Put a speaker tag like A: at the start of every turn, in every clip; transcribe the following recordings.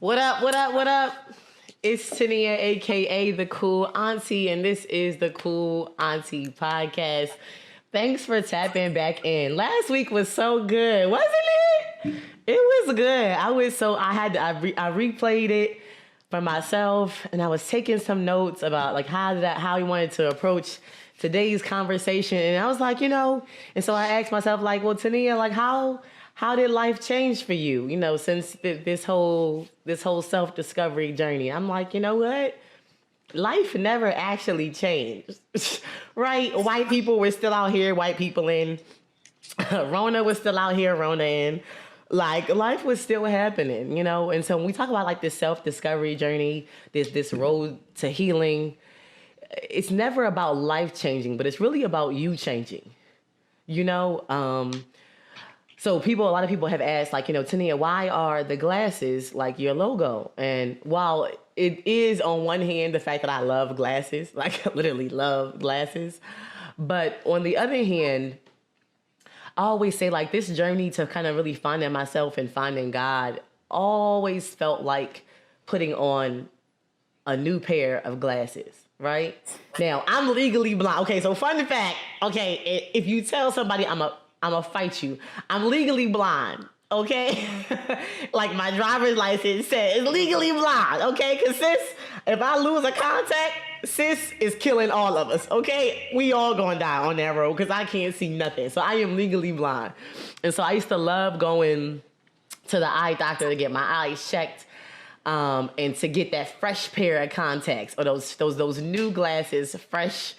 A: What up, what up, what up? It's Tania, aka the Cool Auntie, and this is the Cool Auntie podcast. Thanks for tapping back in. Last week was so good, wasn't it? It was good. I replayed it for myself, and I was taking some notes about like how we wanted to approach today's conversation, and I was like, and so I asked myself, like, well, Tania, like how did life change for you, since this whole self-discovery journey? I'm like, you know what? Life never actually changed, right? White people were still out here, white people in. Rona was still out here, Rona in. Like, life was still happening, And so when we talk about like this self-discovery journey, this road to healing, it's never about life changing, but it's really about you changing, So a lot of people have asked, like, Tania, why are the glasses like your logo? And while it is on one hand the fact that I love glasses, like I literally love glasses, but on the other hand, I always say like this journey to kind of really finding myself and finding God always felt like putting on a new pair of glasses, right? Now, I'm legally blind. Okay, so fun fact, okay, if you tell somebody I'm gonna fight you. I'm legally blind, okay? Like my driver's license says, legally blind, okay? Because sis, if I lose a contact, sis is killing all of us, okay? We all gonna die on that road because I can't see nothing. So I am legally blind. And so I used to love going to the eye doctor to get my eyes checked and to get that fresh pair of contacts or those new glasses fresh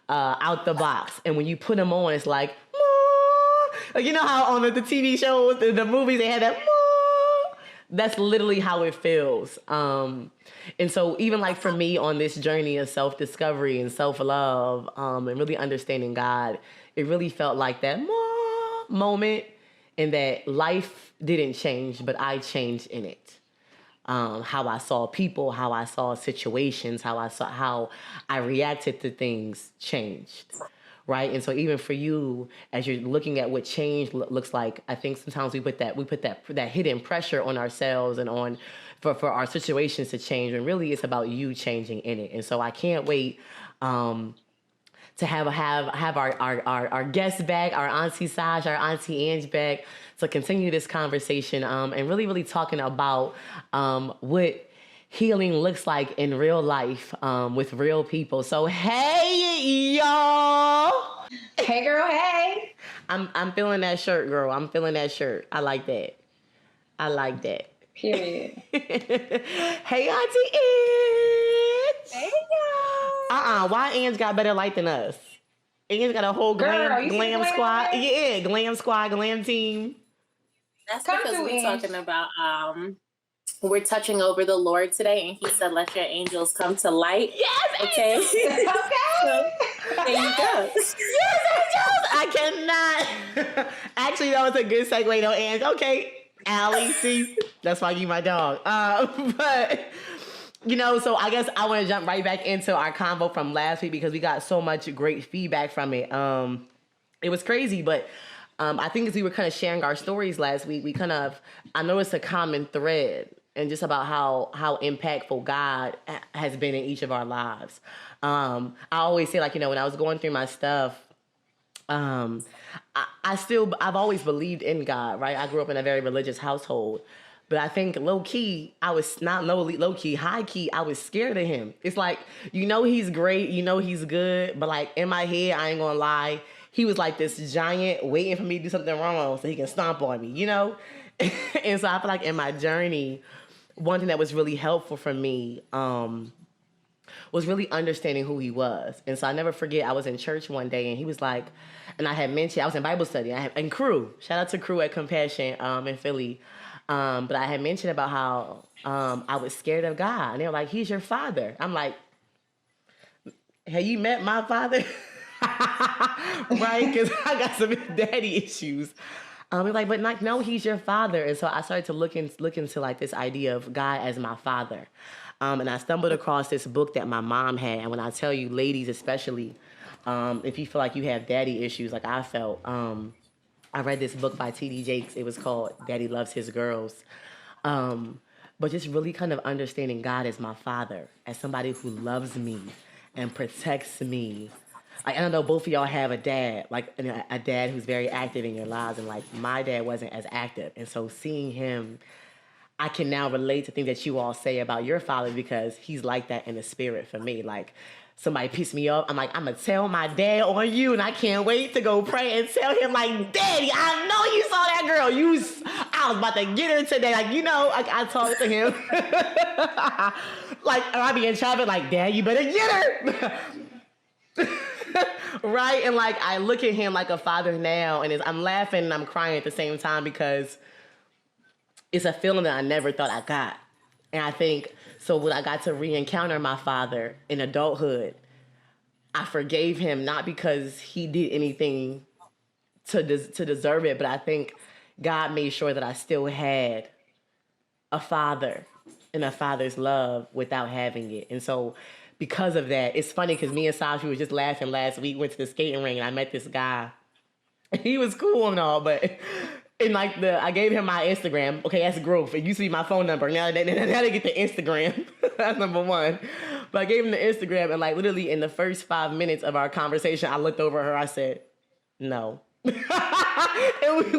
A: out the box. And when you put them on, it's like you know how on the TV shows, the movies, they had that, that's literally how it feels. And so even like for me on this journey of self-discovery and self-love and really understanding God, it really felt like that moment in that life didn't change, but I changed in it. How I saw people, how I saw situations, how I reacted to things changed. Right. And so even for you, as you're looking at what change looks like, I think sometimes we put that hidden pressure on ourselves and on for our situations to change. And really it's about you changing in it. And so I can't wait to have our guests back, our Auntie Saj, our Auntie Ange back to continue this conversation and really, really talking about what healing looks like in real life with real people. So hey y'all.
B: Hey girl, hey.
A: I'm feeling that shirt, girl. I'm feeling that shirt. I like that.
B: Period.
A: Hey Auntie Ange.
B: Hey y'all.
A: Why Ange got better light than us? Ange got a whole glam squad. Yeah, glam squad, glam team.
C: That's because we're talking about we're touching over the Lord today, and He said, "Let your angels come to light."
A: Yes,
C: okay.
B: Okay.
C: So, there you go.
A: Yes, angels. I cannot. Actually, that was a good segue, though, Ange. Okay, Allie, see, that's why you my dog. But so I guess I want to jump right back into our convo from last week because we got so much great feedback from it. It was crazy, but. I think as we were kind of sharing our stories last week, I noticed a common thread and just about how impactful God has been in each of our lives. I always say, like, when I was going through my stuff, I've always believed in God, right? I grew up in a very religious household, but I think low key, I was not low key, high key, I was scared of him. It's like, he's great, he's good, but like in my head, I ain't gonna lie, he was like this giant waiting for me to do something wrong so he can stomp on me, And so I feel like in my journey, one thing that was really helpful for me was really understanding who he was. And so I never forget, I was in church one day and he was like, and I had mentioned, I was in Bible study, and Crew, shout out to Crew at Compassion in Philly. But I had mentioned about how I was scared of God. And they were like, he's your father. I'm like, have you met my father? Right? Because I got some daddy issues. We're like, but like, no, he's your father. And so I started to look into like this idea of God as my father. And I stumbled across this book that my mom had. And when I tell you, ladies especially, if you feel like you have daddy issues like I felt, I read this book by T.D. Jakes. It was called Daddy Loves His Girls. but just really kind of understanding God as my father, as somebody who loves me and protects me. Like, I don't know, both of y'all have a dad, like a dad who's very active in your lives, and like my dad wasn't as active. And so seeing him, I can now relate to things that you all say about your father because he's like that in the spirit for me. Like, somebody pissed me off, I'm like, I'm gonna tell my dad on you, and I can't wait to go pray and tell him, like, Daddy, I know you saw that girl. I was about to get her today. Like, I talked to him. Like, or I be in traffic, like, Dad, you better get her. Right? And like, I look at him like a father now, and I'm laughing and I'm crying at the same time because it's a feeling that I never thought I got. And I think, so when I got to re-encounter my father in adulthood, I forgave him, not because he did anything to deserve it, but I think God made sure that I still had a father and a father's love without having it. And so because of that, it's funny because me and Sashi was just laughing last week, went to the skating ring, and I met this guy. He was cool and all, but and like I gave him my Instagram. Okay, that's growth. It used to be my phone number. Now they get the Instagram. That's number one. But I gave him the Instagram, and like literally in the first 5 minutes of our conversation, I looked over at her. I said, "No." And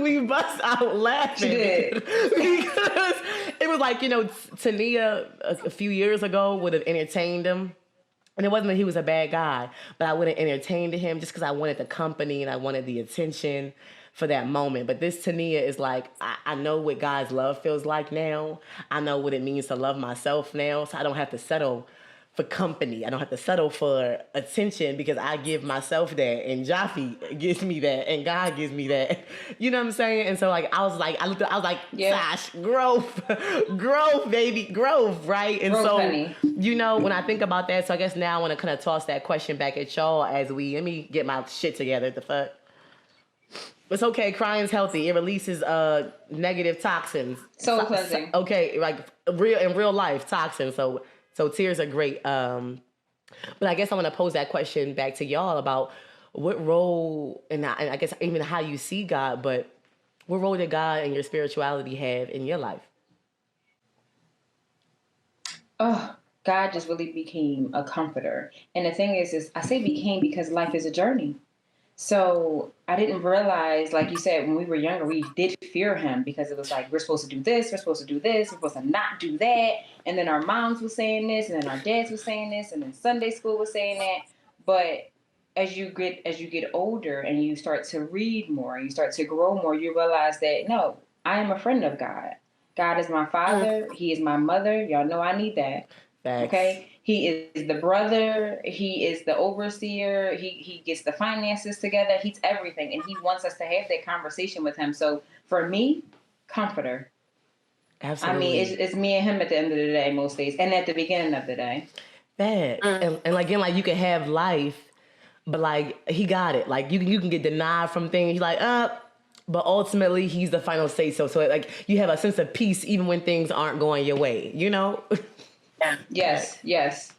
A: we bust out laughing.
B: She did.
A: Because it was like, Tania a few years ago would have entertained him. And it wasn't that he was a bad guy, but I wouldn't entertain him just because I wanted the company and I wanted the attention for that moment. But this Tania is like, I know what God's love feels like now. I know what it means to love myself now. So I don't have to settle for company. I don't have to settle for attention because I give myself that, and Jaffe gives me that, and God gives me that. You know what I'm saying? And so like I was like,
B: Yeah.
A: Sash, growth, baby, growth, right? And
B: Growth,
A: so
B: honey.
A: when I think about that, so I guess now I want to kind of toss that question back at y'all let me get my shit together. The fuck. It's okay. Crying's healthy. It releases negative toxins.
B: Soul cleansing.
A: Okay, like in real life toxins. So tears are great. But I guess I want to pose that question back to y'all about what role, and I guess even how you see God, but what role did God and your spirituality have in your life?
B: Oh, God just really became a comforter. And the thing is I say became because life is a journey. So I didn't realize, like you said, when we were younger, we did fear him because it was like, we're supposed to do this, we're supposed to do this, we're supposed to not do that. And then our moms were saying this, and then our dads were saying this, and then Sunday school was saying that. But as you get older and you start to read more, you start to grow more, you realize that, no, I am a friend of God. God is my father. He is my mother. Y'all know I need that.
A: Thanks.
B: Okay? He is the brother. He is the overseer. He gets the finances together. He's everything. And he wants us to have that conversation with him. So for me, comforter.
A: Absolutely.
B: I mean, it's me and him at the end of the day most days, and at the beginning of the day.
A: Bad. And again, like you can have life, but like he got it. Like you can get denied from things. You're like, but ultimately he's the final say so. So like you have a sense of peace even when things aren't going your way, Yeah.
B: Yes.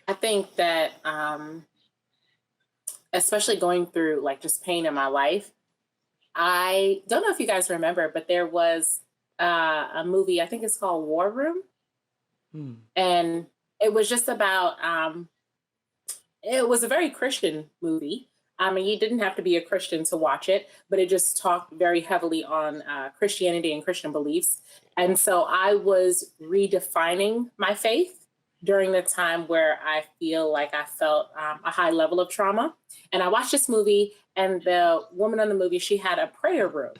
C: I think that, especially going through like just pain in my life, I don't know if you guys remember, but there was a movie, I think it's called War Room. And it was just about, it was a very Christian movie. I mean, you didn't have to be a Christian to watch it, but it just talked very heavily on Christianity and Christian beliefs. And so I was redefining my faith during the time where I feel like I felt a high level of trauma. And I watched this movie, and the woman in the movie, she had a prayer room.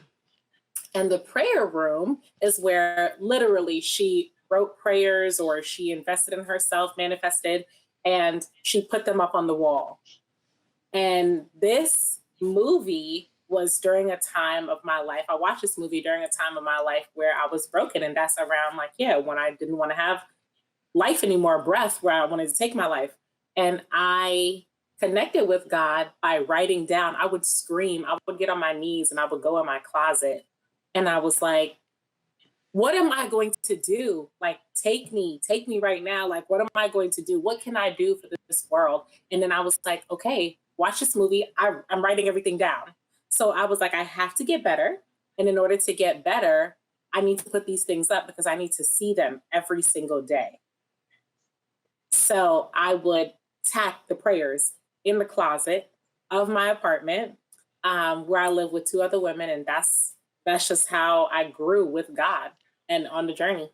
C: And the prayer room is where literally she wrote prayers, or she invested in herself, manifested, and she put them up on the wall. And this movie was during a time of my life. I watched this movie during a time of my life where I was broken. And that's around when I didn't want to have life anymore, breath, where I wanted to take my life. And I connected with God by writing down. I would scream. I would get on my knees and I would go in my closet. And I was like, what am I going to do? Like, take me right now. Like, what am I going to do? What can I do for this world? And then I was like, okay, watch this movie. I'm writing everything down. So I was like, I have to get better. And in order to get better, I need to put these things up because I need to see them every single day. So I would tack the prayers in the closet of my apartment, where I live with two other women. And that's just how I grew with God and on the journey.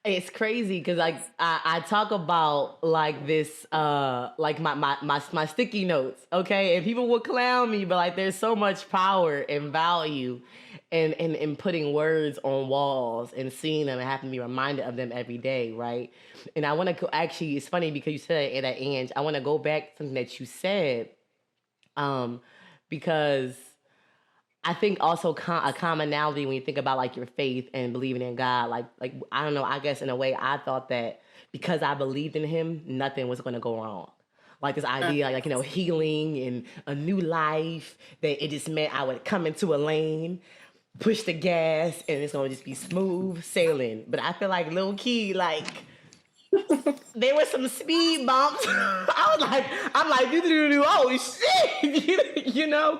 A: It's crazy because like I talk about like this like my sticky notes, okay, and people will clown me, but like there's so much power and value in putting words on walls and seeing them and having to be reminded of them every day, right? And I want to actually, it's funny because you said it at Ange, I want to go back to something that you said, because I think also a commonality when you think about like your faith and believing in God, like I don't know, I guess in a way I thought that because I believed in him, nothing was going to go wrong. Like this idea, like, you know, healing and a new life, that it just meant I would come into a lane, push the gas, and it's going to just be smooth sailing. But I feel like low key, like there were some speed bumps. I'm like, oh shit, you know,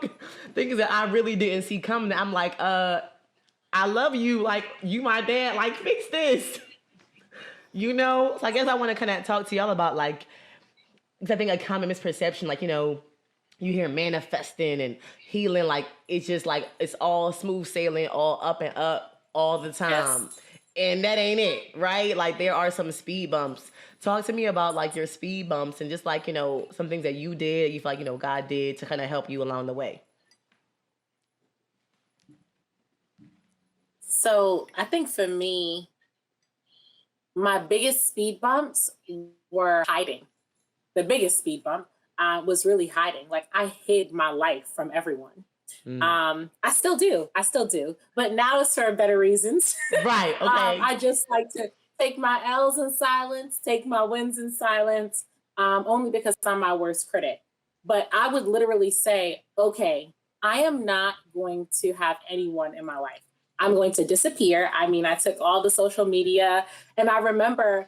A: things that I really didn't see coming. I'm like, I love you, like you my dad, like fix this, you know. So I guess I want to kind of talk to y'all about like, because I think a common misperception, like, you know, you hear manifesting and healing, like it's just like it's all smooth sailing, all up and up all the time. Yes. And that ain't it, right? Like there are some speed bumps. Talk to me about like your speed bumps and just like, you know, some things that you did, you feel like, you know, God did to kind of help you along the way.
C: So I think for me, my biggest speed bumps were hiding. The biggest speed bump was really hiding. Like I hid my life from everyone. I still do. But now it's for better reasons.
A: Right. Okay.
C: I just like to take my L's in silence, take my wins in silence, only because I'm my worst critic. But I would literally say, okay, I am not going to have anyone in my life. I'm going to disappear. I mean, I took all the social media, and I remember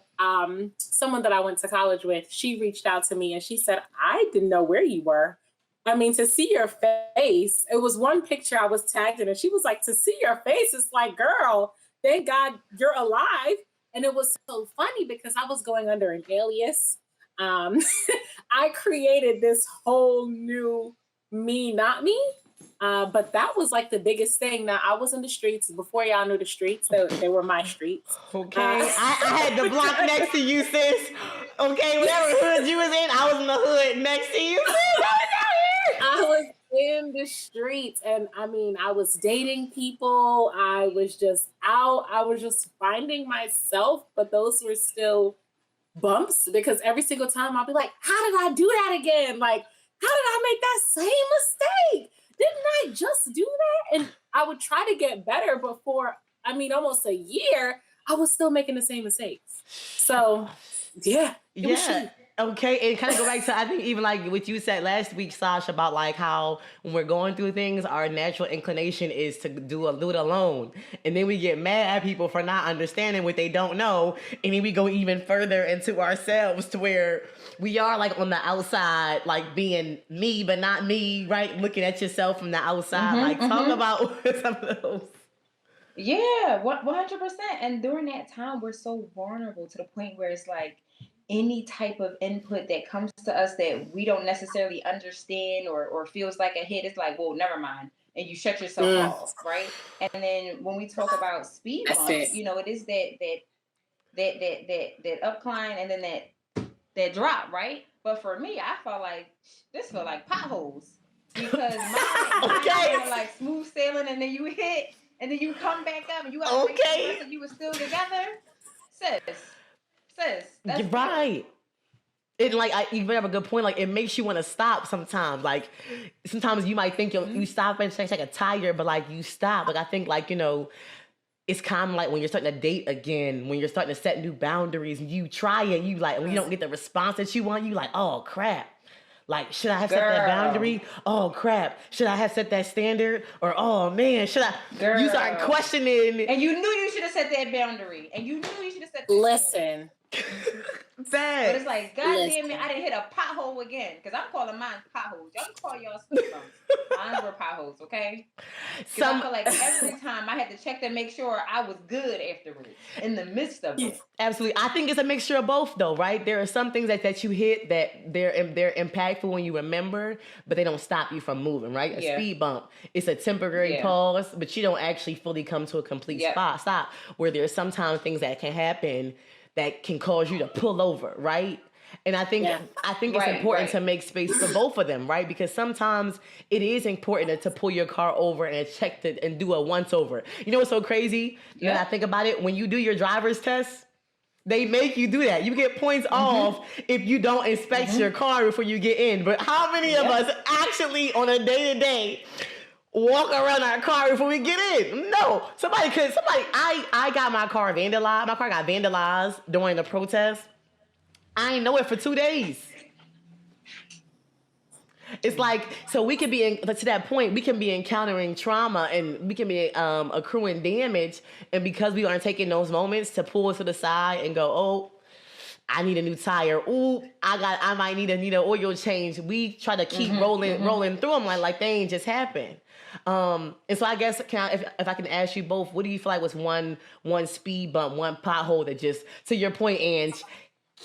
C: someone that I went to college with, she reached out to me and she said, I didn't know where you were. I mean, to see your face, it was one picture I was tagged in, and she was like, to see your face, it's like, girl, thank God you're alive. And it was so funny because I was going under an alias. I created this whole new me, not me. But that was like the biggest thing. Now, I was in the streets before y'all knew the streets. They were my streets.
A: Okay. I had the block next to you, sis. Okay, whatever hood you was in, I was in the hood next to you.
C: I was in the streets, and I mean, I was dating people. I was just out. I was just finding myself, but those were still bumps because every single time I'll be like, how did I do that again? Like, how did I make that same mistake? Didn't I just do that? And I would try to get better, but for, I mean, almost a year, I was still making the same mistakes. So, yeah.
A: Okay, and kind of go back to, I think even like what you said last week, Sasha, about like how when we're going through things, our natural inclination is to do it alone. And then we get mad at people for not understanding what they don't know. And then we go even further into ourselves to where we are like on the outside, like being me, but not me, right? Looking at yourself from the outside. Talk about some of those.
B: Yeah, 100%. And during that time, we're so vulnerable to the point where it's like, any type of input that comes to us that we don't necessarily understand or feels like a hit, it's like, well, never mind. And you shut yourself off, right? And then when we talk about speed bumps, you know, it is that upcline and then that drop, right? But for me, I felt like this felt like potholes because mine were like smooth sailing, and then you hit, and then you come back up, and you got and you were still together, sis, that's
A: right. It you have a good point. Like it makes you want to stop sometimes. Like sometimes you might think you stop and take a tire, but like you stop. Like I think like, you know, it's kind of like when you're starting to date again, when you're starting to set new boundaries, and you try it, you like when you don't get the response that you want, you like, oh crap. Like, should I have set that boundary? Oh crap. Should I have set that standard? Or oh man, should I? You start questioning.
B: And you knew you should have set that boundary. And you knew you should have set that
C: Listen.
B: But it's like, God damn it, I didn't hit a pothole again. Because I'm calling mine potholes. Y'all can call y'all speed bumps. Mine were potholes, okay? Because I feel like every time I had to check to make sure I was good afterwards in the midst of it.
A: Absolutely. I think it's a mixture of both, though, right? There are some things that you hit that they're impactful when you remember, but they don't stop you from moving, right? A speed bump, it's a temporary pause, but you don't actually fully come to a complete stop. Where there's sometimes things that can happen that can cause you to pull over, right? And I think it's important to make space for both of them, right? Because sometimes it is important to pull your car over and check it and do a once over. You know what's so crazy? When I think about it, when you do your driver's test, they make you do that. You get points off if you don't inspect your car before you get in. But how many of us actually on a day-to-day walk around our car before we get in? No. I got my car vandalized. My car got vandalized during the protest. I ain't know it for 2 days. It's like, so we can be, to that point, we can be encountering trauma and we can be accruing damage. And because we aren't taking those moments to pull to the side and go, oh, I need a new tire. Ooh, I might need an oil change. We try to keep rolling through them like they ain't just happened. And so I guess if I can ask you both, what do you feel like was one speed bump, one pothole that just, to your point, Ange,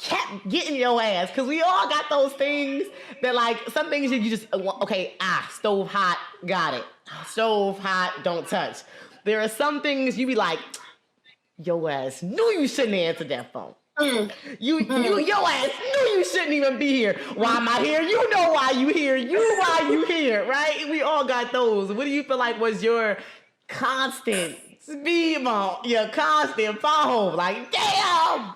A: kept getting your ass? Because we all got those things that, like, some things you just, okay, stove hot, got it. Stove hot, don't touch. There are some things you be like, your ass knew you shouldn't answer that phone. Your ass knew you shouldn't even be here. Why am I here? You know why you here. Why you here, right? We all got those. What do you feel like was your constant speed bump, your constant pothole? Like, damn!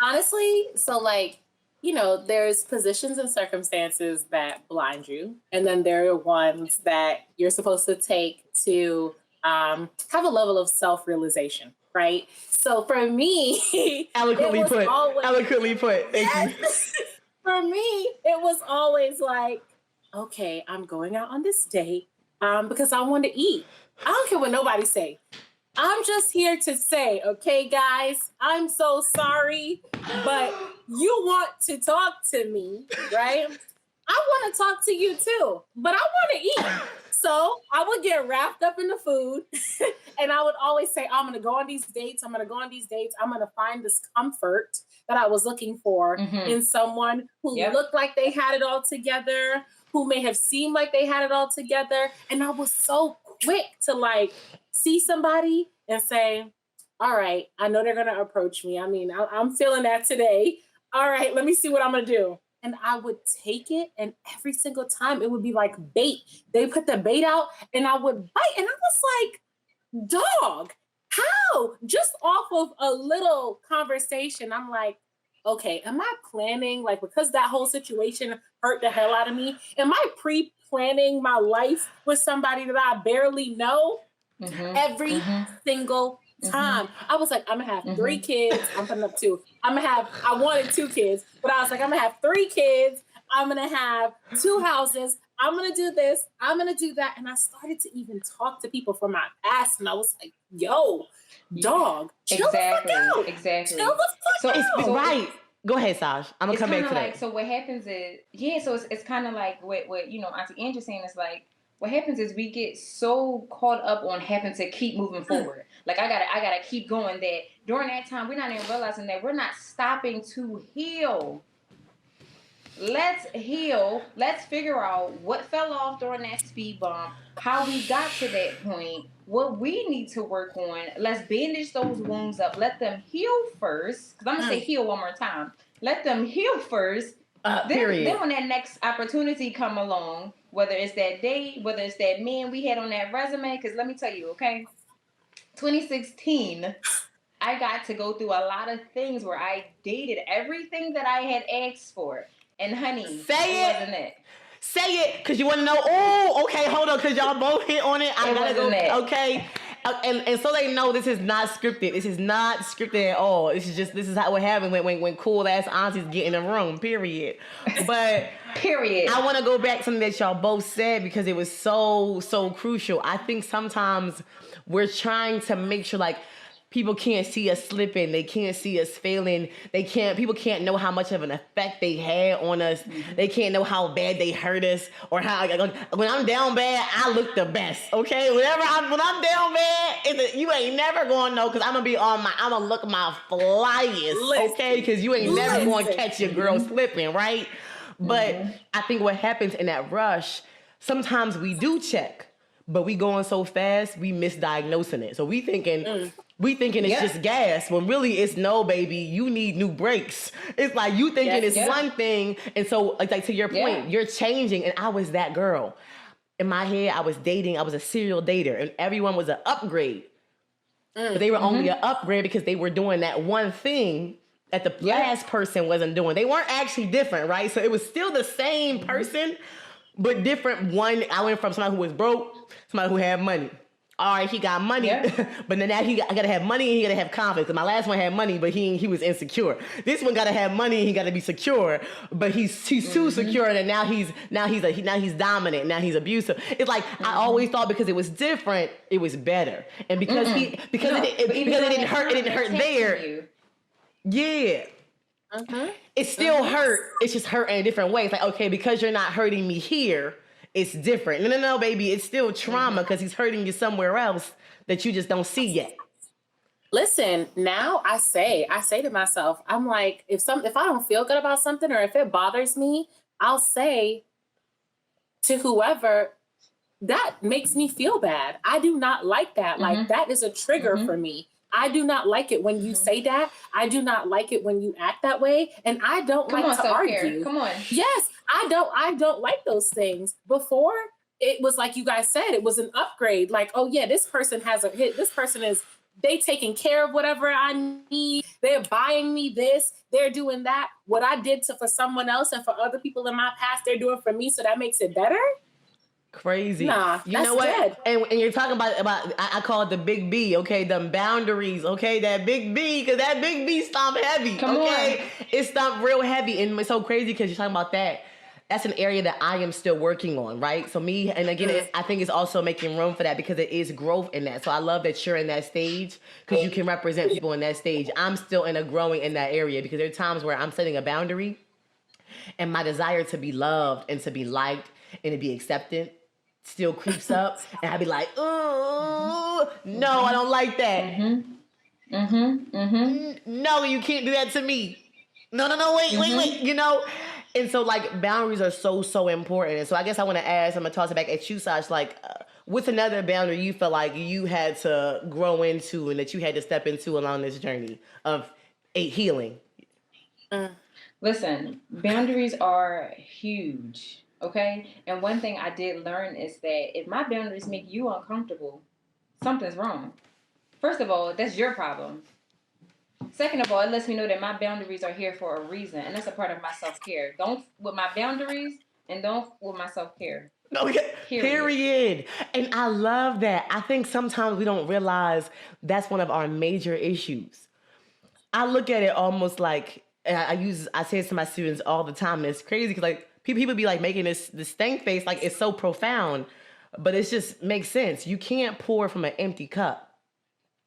C: Honestly, so like, there's positions and circumstances that blind you. And then there are ones that you're supposed to take to have a level of self-realization, right? So for me,
A: eloquently put. Thank you.
C: For me, it was always like, okay, I'm going out on this date because I want to eat. I don't care what nobody say. I'm just here to say, okay, guys, I'm so sorry, but you want to talk to me, right? I want to talk to you too, but I want to eat. So I would get wrapped up in the food and I would always say, I'm going to go on these dates. I'm going to find this comfort that I was looking for in someone who looked like they had it all together, who may have seemed like they had it all together. And I was so quick to like see somebody and say, all right, I know they're going to approach me. I mean, I'm feeling that today. All right, let me see what I'm going to do. And I would take it, and every single time it would be like bait. They put the bait out, and I would bite. And I was like, dog, how? Just off of a little conversation, I'm like, okay, am I planning, like, because that whole situation hurt the hell out of me, am I pre-planning my life with somebody that I barely know every single time? I was like, I'm gonna have 3 kids. I'm putting up 2. I wanted 2 kids, but I was like, I'm gonna have 3 kids. I'm gonna have 2 houses. I'm gonna do this. I'm gonna do that. And I started to even talk to people from my past, and I was like, yo, dog, chill the fuck out.
B: Exactly.
C: Chill the fuck out.
A: Right. Go ahead, Saj. I'm gonna come back to that.
B: So what happens is, so it's kind of like what Auntie Andrew saying is like, what happens is we get so caught up on having to keep moving forward. Like I gotta keep going, that during that time we're not even realizing that we're not stopping to heal. Let's heal. Let's figure out what fell off during that speed bump, how we got to that point, what we need to work on. Let's bandage those wounds up. Let them heal first. Because I'm gonna say heal one more time. Let them heal first. Then when that next opportunity come along, whether it's that date, whether it's that man we had on that resume, because let me tell you, okay, 2016, I got to go through a lot of things where I dated everything that I had asked for. And honey, it wasn't it.
A: Say it, because you want to know. Oh, okay, hold on, because y'all both hit on it. I gotta go. Okay. And so they know this is not scripted. This is not scripted at all. This is how it happens when cool ass aunties get in the room. Period. But
B: period.
A: I want to go back to something that y'all both said because it was so crucial. I think sometimes we're trying to make sure like People can't see us slipping. They can't see us failing. People can't know how much of an effect they had on us. They can't know how bad they hurt us or how, when I'm down bad, I look the best. Okay. When I'm down bad, you ain't never going to know, because I'm going to be I'm going to look my flyest. Okay. Because you ain't never going to catch your girl slipping. Right. But I think what happens in that rush, sometimes we do check, but we going so fast, we misdiagnosing it. So we thinking it's just gas, when really it's no, baby, you need new brakes. It's like you thinking it's one thing. And so like to your point, you're changing. And I was that girl. In my head, I was a serial dater, and everyone was an upgrade. But they were only an upgrade because they were doing that one thing that the last person wasn't doing. They weren't actually different, right? So it was still the same person, but different. One, I went from somebody who was broke, somebody who had money. All right, he got money, but then now I gotta have money and he gotta have confidence. And my last one had money, but he was insecure. This one gotta have money and he gotta be secure, but he's too secure, and now he's dominant. Now he's abusive. It's like I always thought because it was different, it was better, and because it didn't hurt there. Yeah. It still hurt. It's just hurt in a different way. It's like, okay, because you're not hurting me here, it's different. No, baby. It's still trauma because he's hurting you somewhere else that you just don't see yet.
C: Listen, now I say to myself, I'm like, if I don't feel good about something, or if it bothers me, I'll say to whoever, that makes me feel bad. I do not like that. Like, that is a trigger for me. I do not like it when you say that. I do not like it when you act that way. And I don't like to argue. Come on. Yes, I don't like those things. Before, it was like you guys said, it was an upgrade. Like, oh yeah, this person they taking care of whatever I need. They're buying me this. They're doing that. What I did for someone else and for other people in my past, they're doing for me. So that makes it better.
A: Crazy.
C: Nah,
A: you know what? And you're talking about I call it the big B, okay? Them boundaries, okay? That big B, because that big B stomp heavy, okay? It stomped real heavy, and it's so crazy because you're talking about that. That's an area that I am still working on, right? So me, and again, I think it's also making room for that because it is growth in that. So I love that you're in that stage because you can represent people in that stage. I'm still growing in that area because there are times where I'm setting a boundary and my desire to be loved and to be liked and to be accepted still creeps up, and I'd be like, oh, no, I don't like that. No, you can't do that to me. No, wait, you know? And so, like, boundaries are so important. And so I guess I want to ask, I'm going to toss it back at you, Sash, like, what's another boundary you feel like you had to grow into and that you had to step into along this journey of healing?
B: Listen, boundaries are huge. Okay. And one thing I did learn is that if my boundaries make you uncomfortable, something's wrong. First of all, that's your problem. Second of all, it lets me know that my boundaries are here for a reason. And that's a part of my self-care. Don't with my boundaries and don't with my self-care.
A: Period. And I love that. I think sometimes we don't realize that's one of our major issues. I look at it almost like, and I say it to my students all the time, and it's crazy because like, people be like making this stank face like it's so profound, but it just makes sense. You can't pour from an empty cup.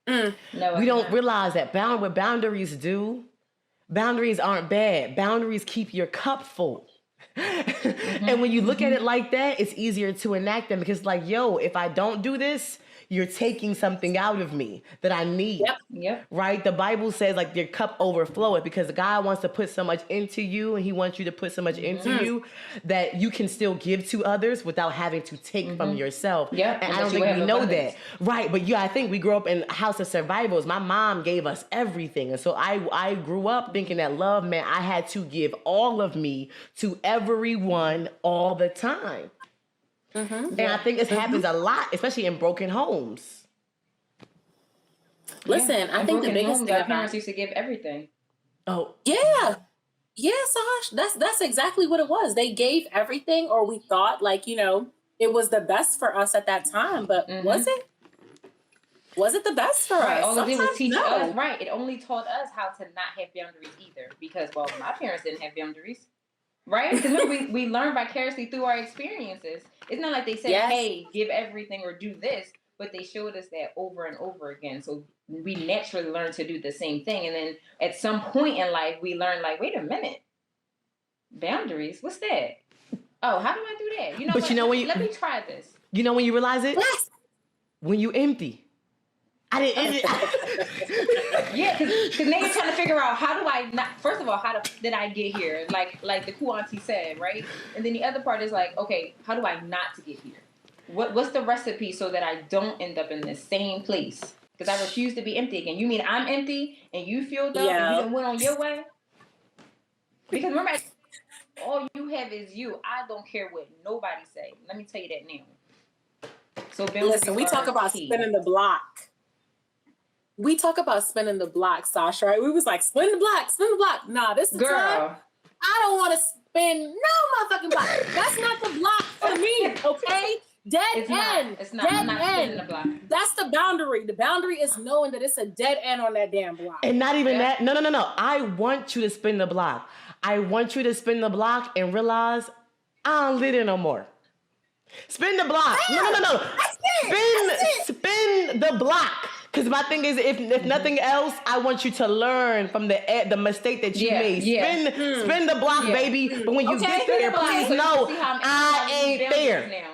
A: No, we don't realize that what boundaries do. Boundaries aren't bad. Boundaries keep your cup full. And when you look at it like that, it's easier to enact them because like, yo, if I don't do this, you're taking something out of me that I need. Yep. Right? The Bible says like your cup overfloweth because God wants to put so much into you and he wants you to put so much into you that you can still give to others without having to take from yourself. And I don't think we know that. Right. But I think we grew up in a house of survivors. My mom gave us everything. And so I grew up thinking that love meant I had to give all of me to everyone all the time. And I think this happens a lot, especially in broken homes.
C: Listen, I think the biggest thing
B: our parents used to give everything.
C: Oh, yeah. Yeah, Sash, that's exactly what it was. They gave everything, or we thought like, it was the best for us at that time, but was it? Was it the best for us?
B: All it did was teach us, right. It only taught us how to not have boundaries either because, well, my parents didn't have boundaries. Right? Because we learn vicariously through our experiences. It's not like they said, hey, give everything or do this. but they showed us that over and over again. So we naturally learn to do the same thing. And then at some point in life, we learn like, wait a minute, boundaries, what's that? Oh, how do I do that? You know,
A: but you know when
B: let me try this.
A: You know when you realize it?
C: Yes.
A: When you empty. I didn't.
B: Yeah, because now you're trying to figure out how do I not. First of all, did I get here? Like the Cool Auntie said, right? And then the other part is like, okay, how do I not to get here? What's the recipe so that I don't end up in the same place? Because I refuse to be empty again. You mean I'm empty and you filled up and you done went on your way? Because remember, all you have is you. I don't care what nobody say. Let me tell you that now. So
C: listen, we talk about spinning the block. We talk about spinning the block, Sasha, right? We was like, spin the block. Nah, this is the time. I don't want to spin no motherfucking block. That's not the block for me, okay? Dead end.
B: It's not. I'm not spinning the block.
C: That's the boundary. The boundary is knowing that it's a dead end on that damn block.
A: And not even that. No. I want you to spin the block. I want you to spin the block and realize I don't live there no more. Spin the block. No. Spin the block. Because my thing is, if nothing else, I want you to learn from the mistake that you made. Spin the block, baby. But when you get there, please know I ain't there.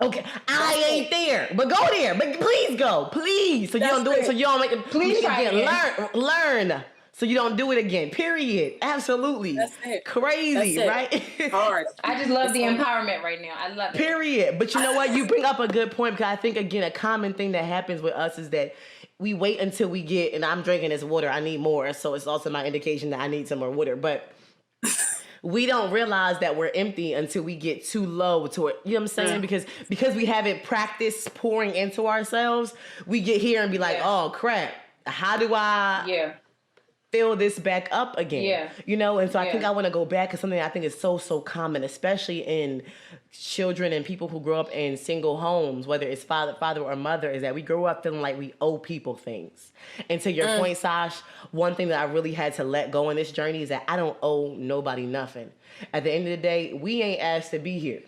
A: Okay, I ain't there. But go there. But please go. Please. So you don't do it. So you don't make it.
B: Please try again.
A: Learn. So you don't do it again. Period. Absolutely.
C: That's it.
A: Crazy,
C: That's it.
A: right?
C: Hard.
B: I just love the empowerment right now. I love it.
A: Period. But you know what? You bring up a good point, because I think, again, a common thing that happens with us is that we wait until we get, and I'm drinking this water, I need more. So it's also my indication that I need some more water. But we don't realize that we're empty until we get too low to it. You know what I'm saying? Because we haven't practiced pouring into ourselves, we get here and be like, oh, crap. How do I fill this back up again? You know? And so I think I want to go back to something that I think is so common, especially in children and people who grow up in single homes, whether it's father or mother, is that we grow up feeling like we owe people things. And to your point, Sash, one thing that I really had to let go in this journey is that I don't owe nobody nothing. At the end of the day, we ain't asked to be here.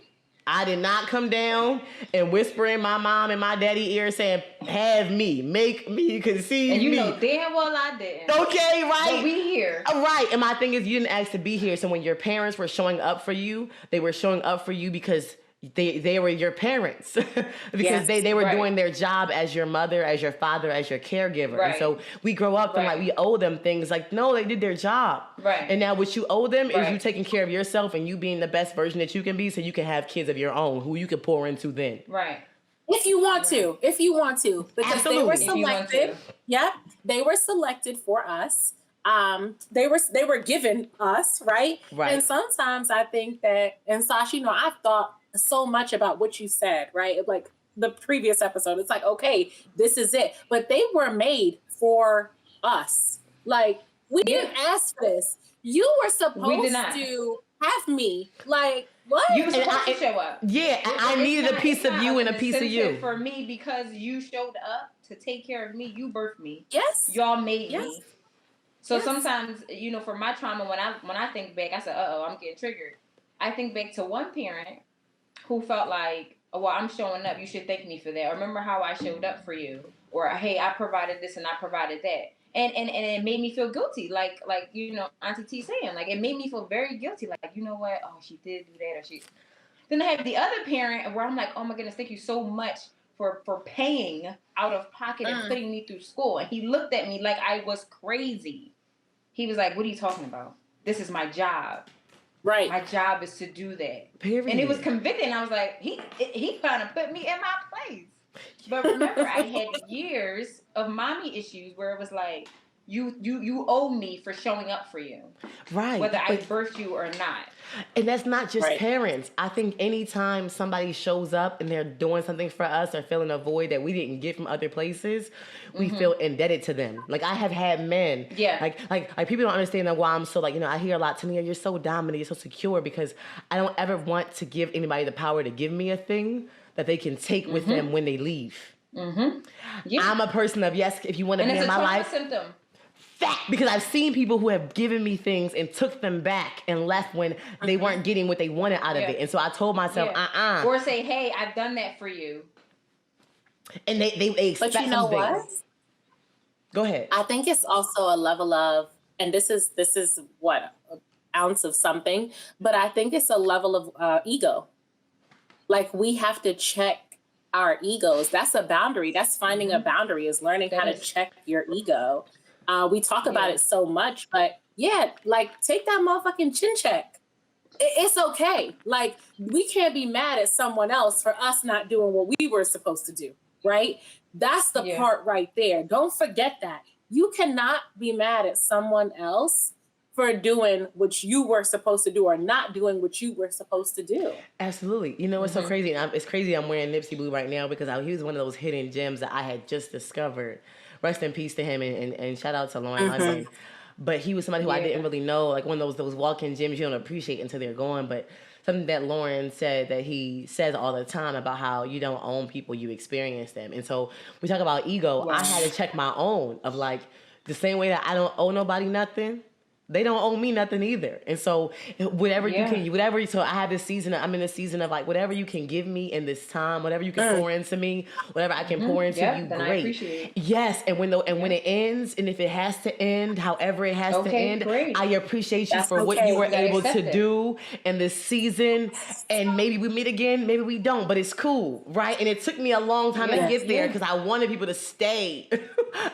A: I did not come down and whisper in my mom and my daddy ear saying, have me, make me conceive me.
B: And you know damn well I didn't.
A: Okay, right?
B: But we here.
A: Right. And my thing is, you didn't ask to be here. So when your parents were showing up for you, they were showing up for you because they were your parents. Because they were doing their job as your mother, as your father, as your caregiver.
B: Right.
A: And so we grow up feeling like we owe them things. Like, no, they did their job.
B: Right.
A: And now what you owe them is you taking care of yourself and you being the best version that you can be, so you can have kids of your own who you can pour into then.
B: Right.
C: If you want to. Because
A: Absolutely.
C: they were selected. Yeah. They were selected for us. They were given us, right?
A: Right.
C: And sometimes I think that, and Sasha, you know, I've thought so much about what you said, right? Like the previous episode, it's like, okay, this is it. But they were made for us. Like, we didn't ask for this. You were supposed to have me. Like, what?
B: You were supposed to show up.
A: Yeah, I needed a piece of you and a piece of you.
B: For me, because you showed up to take care of me, you birthed me.
C: Yes.
B: Y'all made me. So sometimes, you know, for my trauma, when I think back, I said, I'm getting triggered. I think back to one parent who felt like, oh, well, I'm showing up, you should thank me for that. Or remember how I showed up for you. Or, hey, I provided this and I provided that. And it made me feel guilty. Like, you know, Auntie T saying, like, it made me feel very guilty. Like, you know what? Oh, she did do that. Or she. Then I have the other parent where I'm like, oh my goodness, thank you so much for paying out of pocket and putting me through school. And he looked at me like I was crazy. He was like, what are you talking about? This is my job.
C: Right.
B: My job is to do that.
A: Period.
B: And it was convicting. I was like, he kind of put me in my place. But remember, I had years of mommy issues where it was like, you owe me for showing up for you.
A: Right.
B: Whether I birthed you or not.
A: And that's not just parents. I think anytime somebody shows up and they're doing something for us or filling a void that we didn't get from other places, we feel indebted to them. Like, I have had men. Yeah. Like people don't understand why I'm so, like, you know, I hear a lot, Tania, you're so dominant, you're so secure, because I don't ever want to give anybody the power to give me a thing that they can take with them when they leave. Yeah. I'm a person of, yes, if you want to be in my life.
B: And it's a trauma symptom.
A: Fact, because I've seen people who have given me things and took them back and left when they weren't getting what they wanted out of it. And so I told myself,
B: Or say, hey, I've done that for you.
A: And they expect
C: But you know
A: some
C: what?
A: things. Go ahead.
C: I think it's also a level of, and this is what, an ounce of something, but I think it's a level of ego. Like, we have to check our egos. That's a boundary. That's finding a boundary, is learning how to check your ego. We talk about it so much, but yeah, like, take that motherfucking chin check. It's okay. Like, we can't be mad at someone else for us not doing what we were supposed to do, right? That's the part right there. Don't forget that. You cannot be mad at someone else for doing what you were supposed to do or not doing what you were supposed to do.
A: Absolutely. You know, it's so crazy. And it's crazy I'm wearing Nipsey Blue right now because he was one of those hidden gems that I had just discovered. Rest in peace to him, and shout out to Lauren Hudson. But he was somebody who I didn't really know, like one of those walk-in gems you don't appreciate until they're gone. But something that Lauren said that he says all the time about how you don't own people, you experience them. And so we talk about ego. I had to check my own of, like, the same way that I don't owe nobody nothing, they don't owe me nothing either. And so whatever you can, so I have this season, I'm in a season of, like, whatever you can give me in this time, whatever you can pour into me, whatever I can pour into you,
B: then
A: great.
B: I appreciate it.
A: Yes, and when it ends, and if it has to end, however it has to end,
B: great.
A: I appreciate you for what you were able to do in this season. And maybe we meet again, maybe we don't, but it's cool, right? And it took me a long time to get there because I wanted people to stay.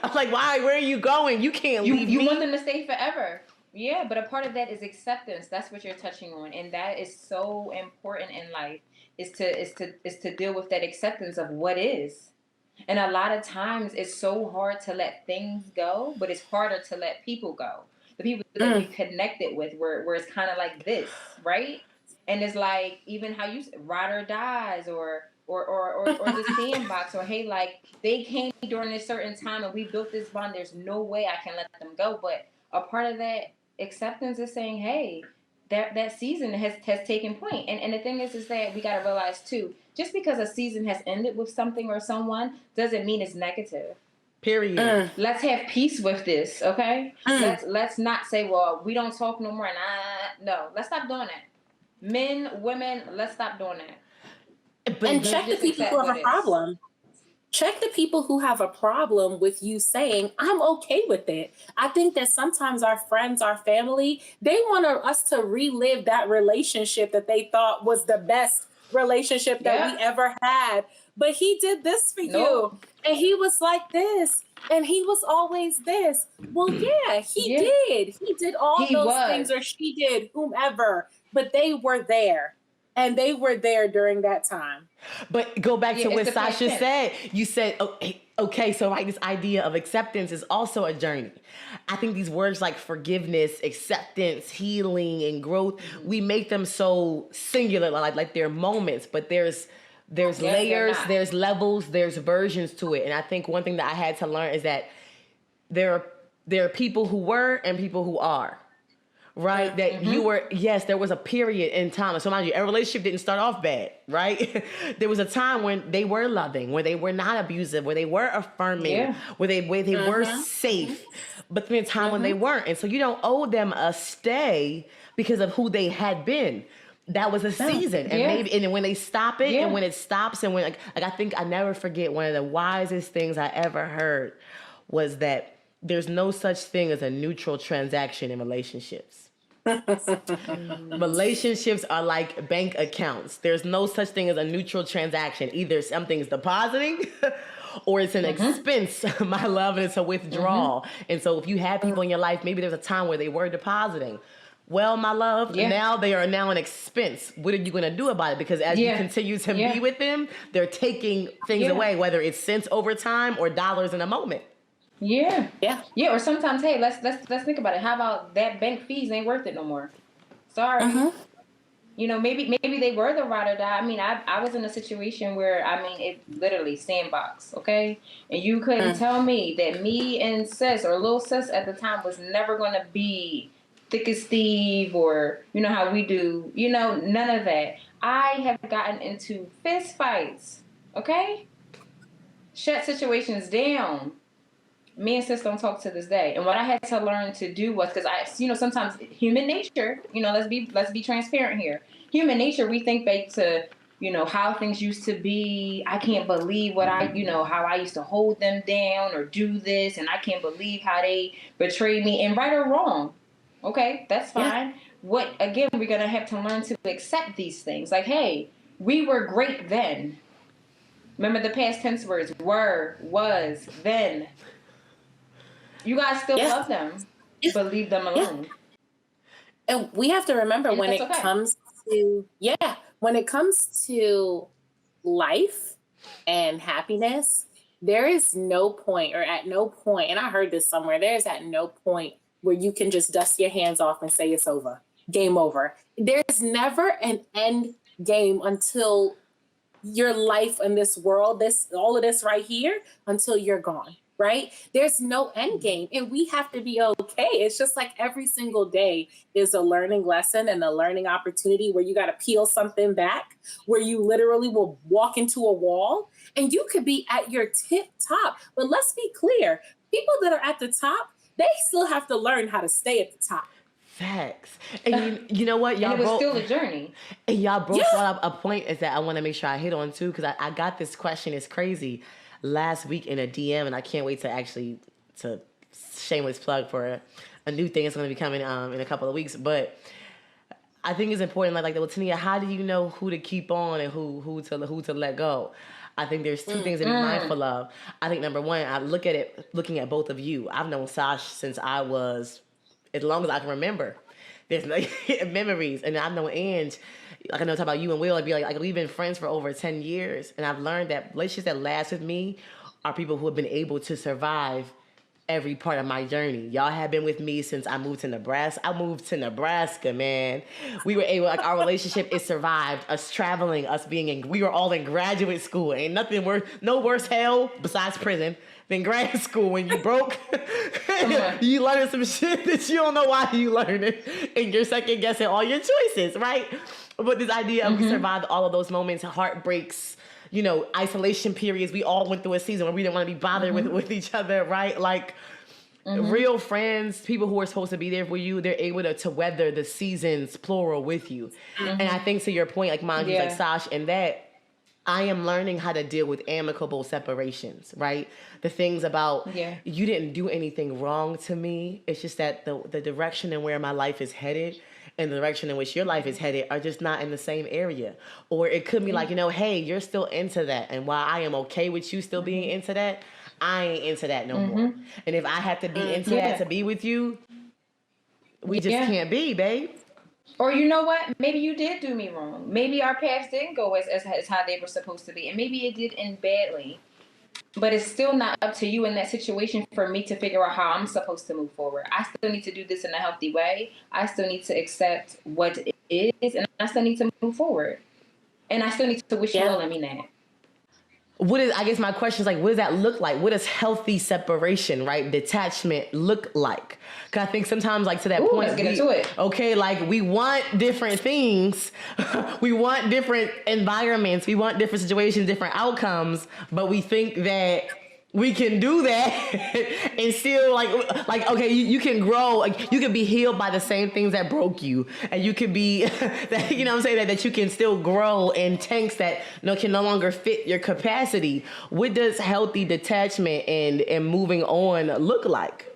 A: I'm like, why? Where are you going? You can't leave me.
B: You want them to stay forever. Yeah, but a part of that is acceptance. That's what you're touching on, and that is so important in life. Is to deal with that acceptance of what is. And a lot of times, it's so hard to let things go, but it's harder to let people go. The people that we connected with, where it's kind of like this, right? And it's like, even how you ride or dies, or the sandbox, or hey, like, they came during this certain time and we built this bond. There's no way I can let them go. But a part of that acceptance is saying, hey, that season has taken point. And the thing is that we got to realize too, just because a season has ended with something or someone doesn't mean it's negative.
A: Period.
B: Let's have peace with this, okay? Let's not say, well, we don't talk no more. No, let's stop doing that. Men, women, let's stop doing that.
C: And check the people who have a problem. Check the people who have a problem with you saying, I'm okay with it. I think that sometimes our friends, our family, they want us to relive that relationship that they thought was the best relationship that we ever had. But he did this for you. And he was like this. And he was always this. Well, yeah, he did. He did all those things, or she did, whomever. But they were there. And they were there during that time.
A: But go back to what Sasha said. You said, okay, so like this idea of acceptance is also a journey. I think these words like forgiveness, acceptance, healing, and growth, we make them so singular, like they're moments, but there's layers, there's levels, there's versions to it. And I think one thing that I had to learn is that there are people who were and people who are. Right? That you were, yes, there was a period in time. So mind you, a relationship didn't start off bad, right? There was a time when they were loving, where they were not abusive, where they were affirming, where they were safe. But then a time when they weren't. And so you don't owe them a stay because of who they had been. That was a season. And maybe, and when they stop it, and when it stops, and when like I think I never forget, one of the wisest things I ever heard was that there's no such thing as a neutral transaction in relationships. Relationships are like bank accounts. There's no such thing as a neutral transaction. Either something's depositing or it's an expense, my love, and it's a withdrawal. And so if you have people in your life, maybe there's a time where they were depositing. Well, my love, now they are now an expense. What are you going to do about it? Because as you continue to be with them, they're taking things away, whether it's cents over time or dollars in a moment.
B: Yeah. Or sometimes, hey, let's think about it. How about that bank fees ain't worth it no more? Sorry. You know, maybe they were the ride or die. I mean, I was in a situation where, I mean, it literally sandbox, okay? And you couldn't tell me that me and sis, or little sis at the time, was never going to be thick as Steve, or, you know, how we do, you know, none of that. I have gotten into fist fights, okay? Shut situations down. Me and sis don't talk to this day. And what I had to learn to do was, because sometimes human nature, let's be transparent here. Human nature, we think back to how things used to be. I can't believe how I used to hold them down or do this. And I can't believe how they betrayed me. And right or wrong, okay, that's fine. Yeah. Again, we're going to have to learn to accept these things. Like, hey, we were great then. Remember the past tense words, were, was, then. You guys still love them, but leave them alone.
C: And we have to remember when it comes to life and happiness, there is no point, or at no point, and I heard this somewhere, there's at no point where you can just dust your hands off and say it's over, game over. There's never an end game until your life in this world, all of this right here, until you're gone. Right? There's no end game, and we have to be okay. It's just like every single day is a learning lesson and a learning opportunity where you got to peel something back, where you literally will walk into a wall and you could be at your tip top. But let's be clear, people that are at the top, they still have to learn how to stay at the top.
A: Facts. And you know what?
B: Y'all, and it was still a journey.
A: And y'all both brought up a point is that I want to make sure I hit on too, because I got this question. It's crazy. Last week in a DM, and I can't wait to shameless plug for a new thing that's going to be coming in a couple of weeks. But I think it's important, like Tania, how do you know who to keep on and who to let go? I think there's two things to be mindful of. I think number one, I look at it looking at both of you. I've known Sash since I was as long as I can remember. There's memories, and I've known Ange. Like I know, talk about you and Will. I'd be like we've been friends for over 10 years, and I've learned that relationships that last with me are people who have been able to survive every part of my journey. Y'all have been with me since I moved to Nebraska. I moved to Nebraska, man. We were able, our relationship, it survived. Us traveling, we were all in graduate school. Ain't nothing worse, no worse hell besides prison than grad school when you broke. You learning some shit that you don't know why you learned it, and you're second guessing all your choices, right? But this idea of we survived all of those moments, heartbreaks, isolation periods. We all went through a season where we didn't want to be bothered with each other, right? Like real friends, people who are supposed to be there for you, they're able to weather the seasons, plural, with you. And I think to your point, like mine, like Sash, and that I am learning how to deal with amicable separations, right? The things about you didn't do anything wrong to me. It's just that the direction and where my life is headed and the direction in which your life is headed are just not in the same area. Or it could be like, hey, you're still into that. And while I am okay with you still being into that, I ain't into that no more. And if I have to be into that to be with you, we just can't be, babe.
B: Or you know what? Maybe you did do me wrong. Maybe our paths didn't go as how they were supposed to be. And maybe it did end badly. But it's still not up to you in that situation for me to figure out how I'm supposed to move forward. I still need to do this in a healthy way. I still need to accept what it is. And I still need to move forward. And I still need to wish you well and mean that.
A: I guess my question is like, what does that look like? What does healthy separation, right? Detachment look like? Because I think sometimes like to that point,
B: let's get into it.
A: Okay, like we want different things. We want different environments. We want different situations, different outcomes. But we think that we can do that and still like okay, you can grow, like you can be healed by the same things that broke you, and you could be that, what I'm saying, that you can still grow in tanks that can no longer fit your capacity. What does healthy detachment and moving on look like?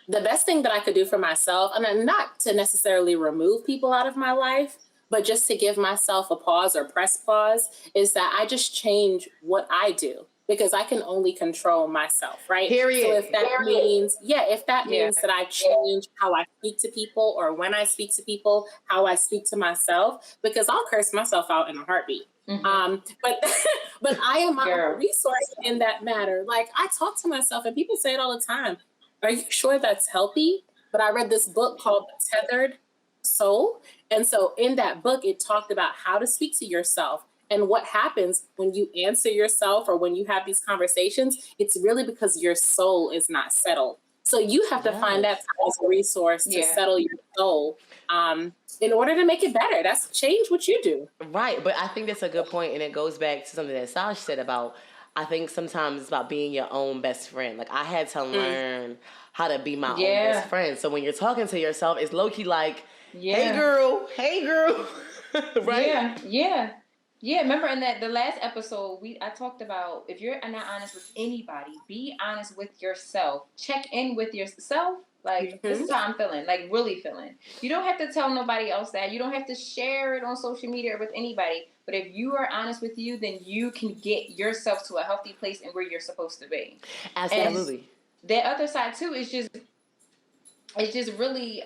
C: The best thing that I could do for myself, and not to necessarily remove people out of my life, but just to give myself a pause or press pause, is that I just change what I do, because I can only control myself, right?
A: Period.
C: So if that means that I change how I speak to people, or when I speak to people, how I speak to myself, because I'll curse myself out in a heartbeat. But I am my own resource in that matter. Like I talk to myself, and people say it all the time. Are you sure that's healthy? But I read this book called The Tethered Soul. And so in that book, it talked about how to speak to yourself and what happens when you answer yourself or when you have these conversations. It's really because your soul is not settled. So you have to find that as a resource to settle your soul in order to make it better. That's change what you do.
A: Right. But I think that's a good point. And it goes back to something that Sash said about, I think sometimes it's about being your own best friend. Like I had to learn how to be my own best friend. So when you're talking to yourself, it's low-key like, Hey girl. Right?
B: Yeah. Remember in the last episode, I talked about if you're not honest with anybody, be honest with yourself. Check in with yourself. Like, this is how I'm feeling. Like, really feeling. You don't have to tell nobody else that. You don't have to share it on social media or with anybody. But if you are honest with you, then you can get yourself to a healthy place and where you're supposed to be.
A: Absolutely.
B: And the other side too is just really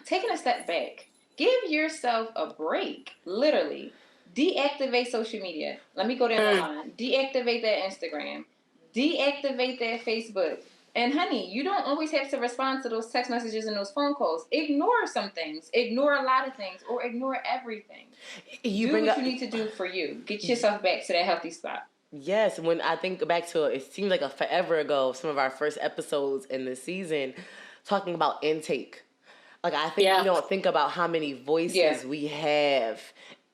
B: taking a step back. Give yourself a break. Literally. Deactivate social media. Let me go down the line. Deactivate that Instagram. Deactivate that Facebook. And honey, you don't always have to respond to those text messages and those phone calls. Ignore some things. Ignore a lot of things. Or ignore everything. Do what you need to do for you. Get yourself back to that healthy spot.
A: Yes, when I think back to it seems like a forever ago, some of our first episodes in the season talking about intake. Like, I think we don't think about how many voices we have,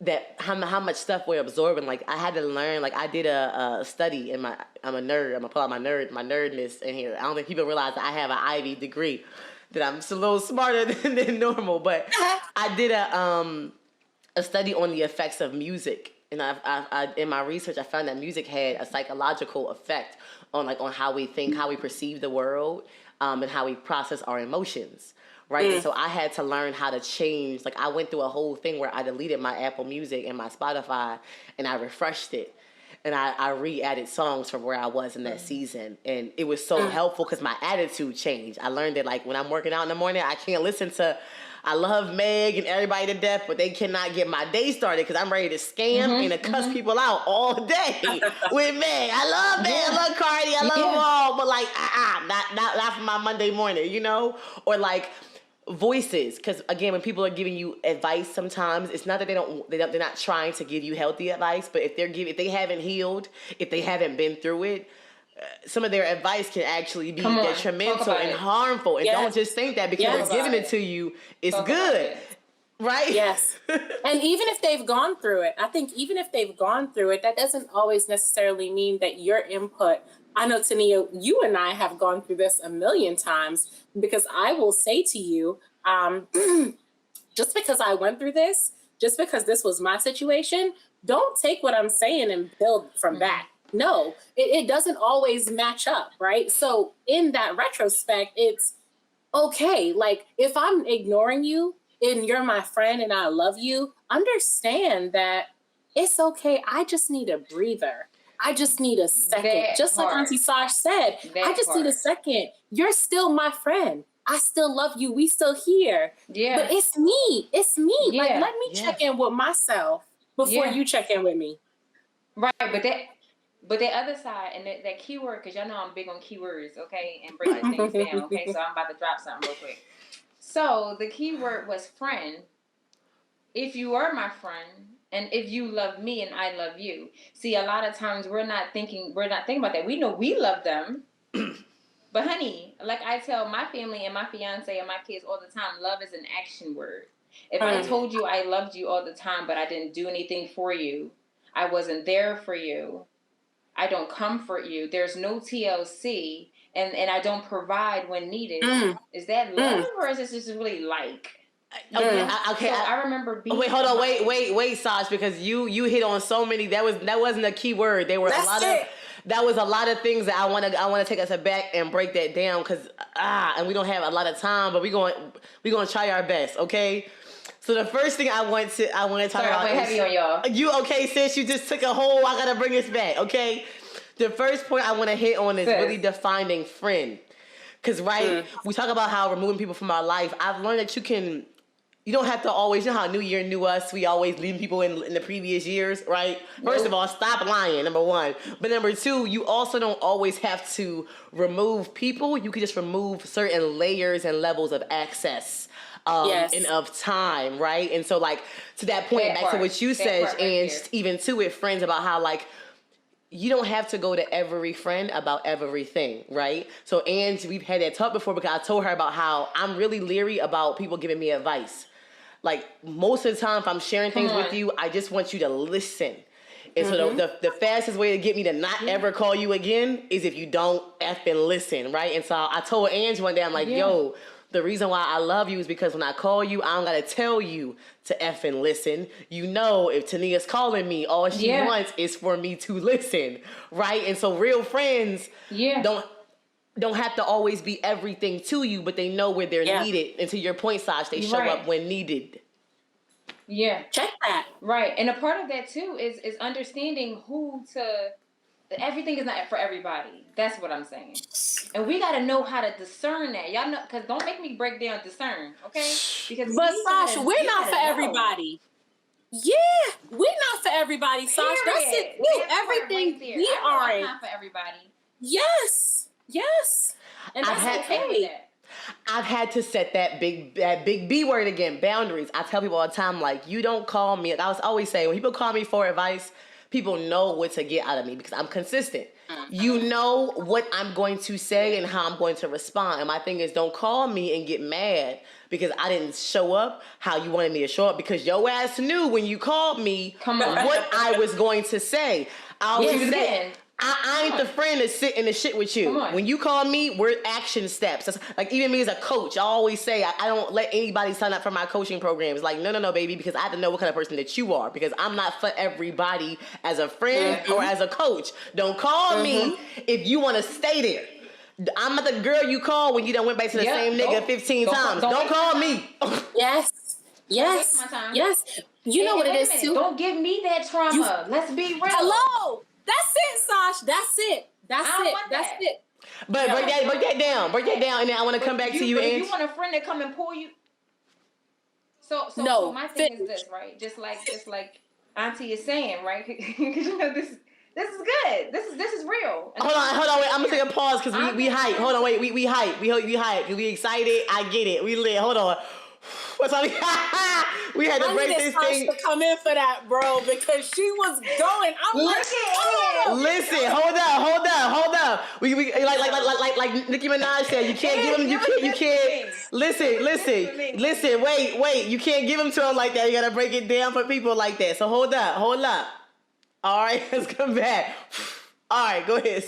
A: that how much stuff we're absorbing. Like, I had to learn, like, I did a study I'm a nerd. I'm gonna pull out my nerdness in here. I don't think people realize that I have an Ivy degree, that I'm just a little smarter than normal. But I did a study on the effects of music. And I in my research, I found that music had a psychological effect on how we think, how we perceive the world, and how we process our emotions. Right. And so I had to learn how to change. Like, I went through a whole thing where I deleted my Apple Music and my Spotify, and I refreshed it. And I re-added songs from where I was in that season. And it was so helpful because my attitude changed. I learned that, like, when I'm working out in the morning, I can't listen to, I love Meg and everybody to death, but they cannot get my day started because I'm ready to scam and to cuss people out all day with Meg. I love Meg, I love Cardi, I love them all, but like, not for my Monday morning, you know? Or like, voices, because again, when people are giving you advice, sometimes it's not that they're not trying to give you healthy advice, but if they haven't healed, if they haven't been through it, some of their advice can actually be detrimental and harmful. And don't just think that because they're giving it to you, it's good. Right?
C: Yes. And even if they've gone through it, I think even if they've gone through it, that doesn't always necessarily mean that your input. I know, Tania, you and I have gone through this a million times, because I will say to you, just because I went through this, just because this was my situation, don't take what I'm saying and build from that. No, it doesn't always match up, right? So in that retrospect, it's okay. Like, if I'm ignoring you and you're my friend and I love you, understand that it's okay. I just need a breather. I just need a second. Just like Auntie Sash said, I just need a second. You're still my friend. I still love you. We still here. Yeah. But it's me. It's me. Yeah. Like, let me check in with myself before you check in with me.
B: Right. But the other side, and that keyword, because y'all know I'm big on keywords, okay? And breaking things down, okay? So I'm about to drop something real quick. So the keyword was friend. If you are my friend, and if you love me and I love you. See, a lot of times we're not thinking about that. We know we love them. But honey, like I tell my family and my fiance and my kids all the time, love is an action word. If I told you I loved you all the time, but I didn't do anything for you, I wasn't there for you, I don't comfort you, there's no TLC, and I don't provide when needed, is that love or is this just really like?
A: Okay.
B: So I remember being.
A: Wait, hold on. Wait, Saj, because you hit on so many. That wasn't a key word. There were that was a lot of things that I want to take us back and break that down, because and we don't have a lot of time, but we're going to try our best. Okay. So the first thing I want to talk about.
B: I went heavy on y'all.
A: You okay, sis? You just took a whole. I gotta bring this back. Okay. The first point I want to hit on is really defining friend, because we talk about how removing people from our life. I've learned that you don't have to always, you know how New Year, New Us, we always leave people in the previous years, right? First of all, stop lying, number one. But number two, you also don't always have to remove people. You can just remove certain layers and levels of access and of time, right? And so, like, to that point, back to what you said, and even to it, friends, about how, like, you don't have to go to every friend about everything, right? So, Ange, we've had that talk before, because I told her about how I'm really leery about people giving me advice. Like, most of the time, if I'm sharing things with you, I just want you to listen. And so the fastest way to get me to not ever call you again is if you don't effing listen, right? And so I told Ange one day, I'm like, yo, The reason why I love you is because when I call you, I don't got to tell you to effing listen. You know, if Tania's calling me, all she wants is for me to listen, right? And so real friends don't have to always be everything to you, but they know where they're needed. And to your point, Sash, they show up when needed.
B: Yeah.
C: Check that.
B: Right. And a part of that too is understanding who to. Everything is not for everybody. That's what I'm saying. And we got to know how to discern that. Y'all know, because don't make me break down discern, okay? Because
C: but Sasha, we're not for everybody. Yeah, we're not for everybody, Sasha. That's it. Everything right we are
B: not for everybody.
C: Yes. And that's okay.
A: I've had to set that big B word again, boundaries. I tell people all the time, like, you don't call me. Like I was always saying, when people call me for advice, people know what to get out of me because I'm consistent. You know what I'm going to say and how I'm going to respond. And my thing is, don't call me and get mad because I didn't show up how you wanted me to show up, because your ass knew when you called me what I was going to say. I always say, I ain't the friend that's sitting in the shit with you. When you call me, we're action steps. That's, like, even me as a coach, I always say I don't let anybody sign up for my coaching programs. Like, no, baby, because I have to know what kind of person that you are, because I'm not for everybody as a friend or as a coach. Don't call me if you want to stay there. I'm not the girl you call when you done went back to the same nigga 15 times. Don't call me.
C: Yes. You know what it is, too?
B: Don't give me that trauma. Let's be real.
C: Hello. That's it, Sash. That's it. That's it.
A: But break that down, and then I want to come back to you.
B: If you want a friend to come and pull you. So my thing is this, right? Just like Auntie is saying, right? Because you know this is good. This is real. And
A: hold on, wait. I'm gonna take a pause because we hype. Hold on, wait. We hype. We hype. We excited. I get it. We lit. Hold on. What's on? We had to break this thing.
C: To come in for that, bro, because she was going.
A: Listen, hold up. We like Nicki Minaj said, you can't give him. You can't. Listen. Wait. You can't give him to him like that. You gotta break it down for people like that. So hold up. All right, let's come back. All right, go ahead.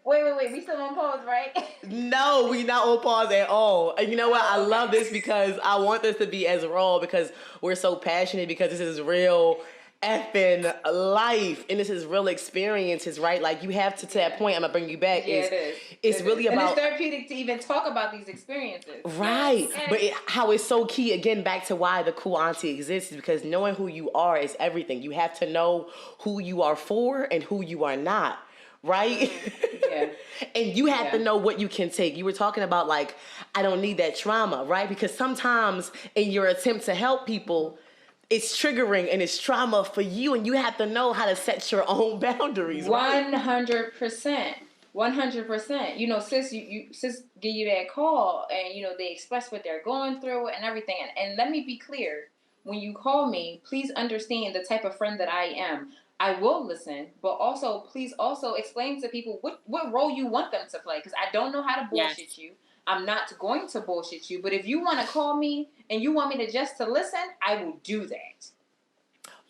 B: Wait. We still on pause, right?
A: No, we not on pause at all. And you know what? I love this because I want this to be as raw, because we're so passionate, because this is real effing life and this is real experiences, right? Like, you have to that point, I'm gonna bring you back. It's really about,
B: and it's therapeutic to even talk about these experiences,
A: right? But how it's so key, again, back to why the Cool Auntie exists, is because knowing who you are is everything. You have to know who you are for and who you are not. Right? And you have to know what you can take. You were talking about, like, I don't need that trauma, right? Because sometimes in your attempt to help people, it's triggering and it's trauma for you, and you have to know how to set your own boundaries.
B: 100%. 100%. You know, sis give you that call, and, you know, they express what they're going through and everything. And let me be clear. When you call me, please understand the type of friend that I am. I will listen, but also please also explain to people what role you want them to play, because I don't know how to bullshit you. I'm not going to bullshit you, but if you want to call me and you want me to just to listen, I will do that.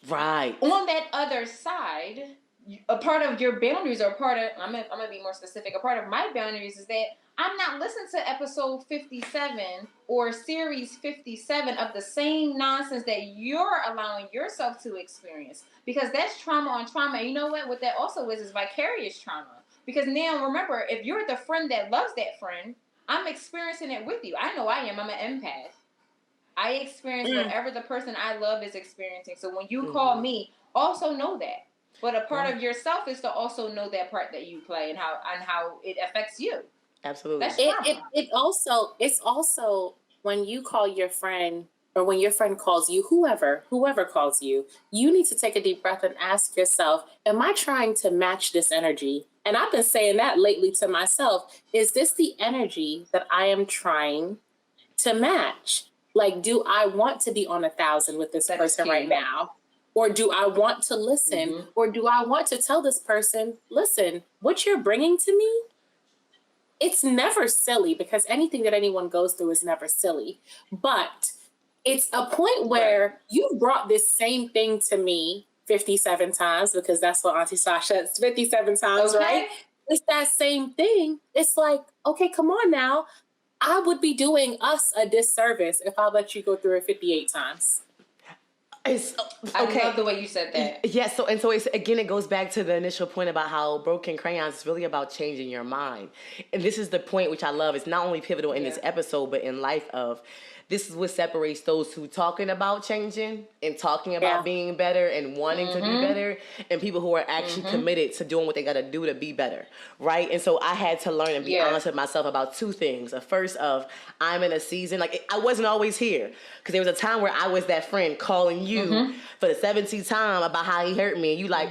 A: Right.
B: On that other side, a part of your boundaries, or part of, I'm gonna be more specific, a part of my boundaries is that I'm not listening to episode 57 or series 57 of the same nonsense that you're allowing yourself to experience, because that's trauma on trauma. And you know what that also is vicarious trauma, because now remember, if you're the friend that loves that friend, I'm experiencing it with you. I know I am. I'm an empath. I experience whatever the person I love is experiencing. So when you call me, also know that. But a part of yourself is to also know that part that you play and how it affects you.
A: Absolutely.
C: It's also when you call your friend, or when your friend calls you, whoever calls you, you need to take a deep breath and ask yourself, am I trying to match this energy? And I've been saying that lately to myself. Is this the energy that I am trying to match? Like, do I want to be on 1,000 with this person right now? Or do I want to listen? Or do I want to tell this person, listen, what you're bringing to me, it's never silly, because anything that anyone goes through is never silly. But it's a point where you've brought this same thing to me 57 times, because that's what Auntie Sasha, it's 57 times, right? it's that same thing. It's like, okay, come on now. I would be doing us a disservice if I let you go through it 58 times.
A: It's,
B: I love the way you said that.
A: Yeah, so it's again, it goes back to the initial point about how Broken Crayons is really about changing your mind. And this is the point which I love. It's not only pivotal in this episode, but in life of, this is what separates those who talking about changing and talking about being better and wanting to be better, and people who are actually committed to doing what they got to do to be better, right? And so I had to learn and be honest with myself about two things. The first of, I'm in a season, like I wasn't always here, because there was a time where I was that friend calling you for the 17th time about how he hurt me, and you like,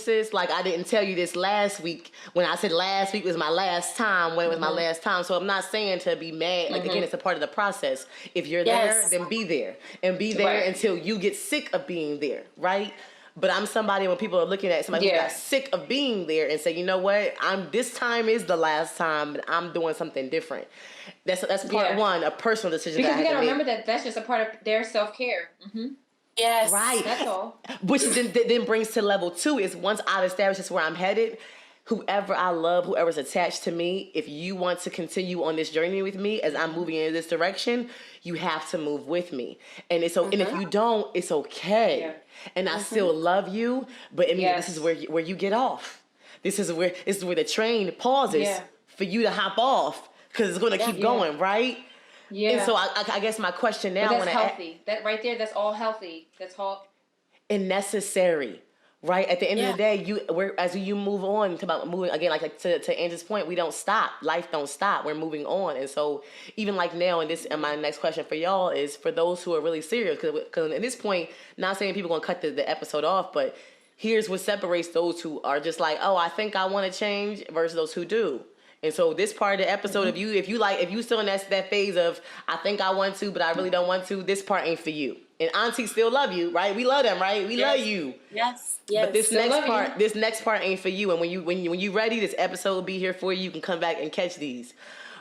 A: sis, like I didn't tell you this last week when I said last week was my last time, when it was my last time. So I'm not saying to be mad, like again, it's a part of the process. If you're there, then be there. And be there until you get sick of being there, right? But I'm somebody, when people are looking at somebody who got sick of being there and say, you know what, this time is the last time, but I'm doing something different. That's part one, a personal decision.
B: Because you got to remember that that's just a part of their self-care.
C: Yes.
A: Right.
B: That's all.
A: Which then brings to level two is, once I've established this where I'm headed, whoever I love, whoever's attached to me, if you want to continue on this journey with me as I'm moving in this direction, you have to move with me. And it's and if you don't, it's okay. Yeah. And I still love you, but this is where you get off. This is where the train pauses for you to hop off, because it's going to keep going, right? Yeah. And so I guess my question now,
B: but that's healthy. That right there, that's all healthy. That's all
A: and necessary. Right, at the end of the day, as you move on to moving again, like to Angie's point, we don't stop. Life don't stop. We're moving on, and so even like now, and my next question for y'all is for those who are really serious, because at this point, not saying people gonna cut the episode off, but here's what separates those who are just like, oh, I think I want to change, versus those who do. And so this part of the episode, if you still in that phase of I think I want to, but I really don't want to, this part ain't for you. And Auntie still love you, right? We love them, right? We love you.
C: Yes.
A: But this next part ain't for you. And when you ready, this episode will be here for you. You can come back and catch these.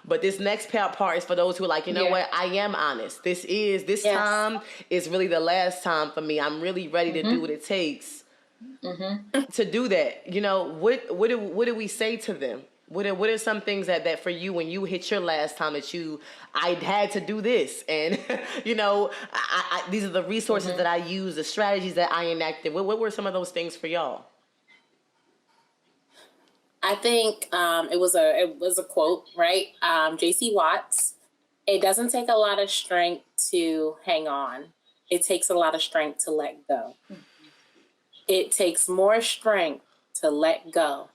A: But this next part is for those who are like, you know what? I am honest. This time is really the last time for me. I'm really ready to do what it takes to do that. You know, what do we say to them? What are some things that for you, when you hit your last time, that I had to do this, and you know, these are the resources that I use, the strategies that I enacted. What were some of those things for y'all?
C: I think it was a quote, right? J.C. Watts. It doesn't take a lot of strength to hang on. It takes a lot of strength to let go. It takes more strength to let go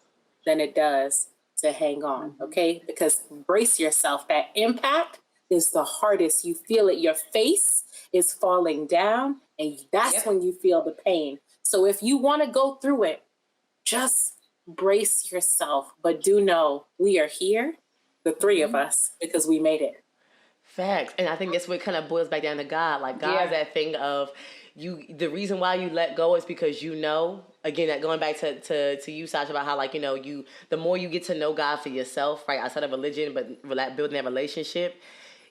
C: than it does to hang on, okay? Because brace yourself. That impact is the hardest. You feel it. Your face is falling down, and that's when you feel the pain. So if you want to go through it, just brace yourself. But do know we are here, the three of us, because we made it.
A: Facts. And I think that's what kind of boils back down to God. Like God's that thing of the reason why you let go is because you know, again, that going back to you, Sasha, about how, like, you know, the more you get to know God for yourself, right, outside of religion, but building that relationship,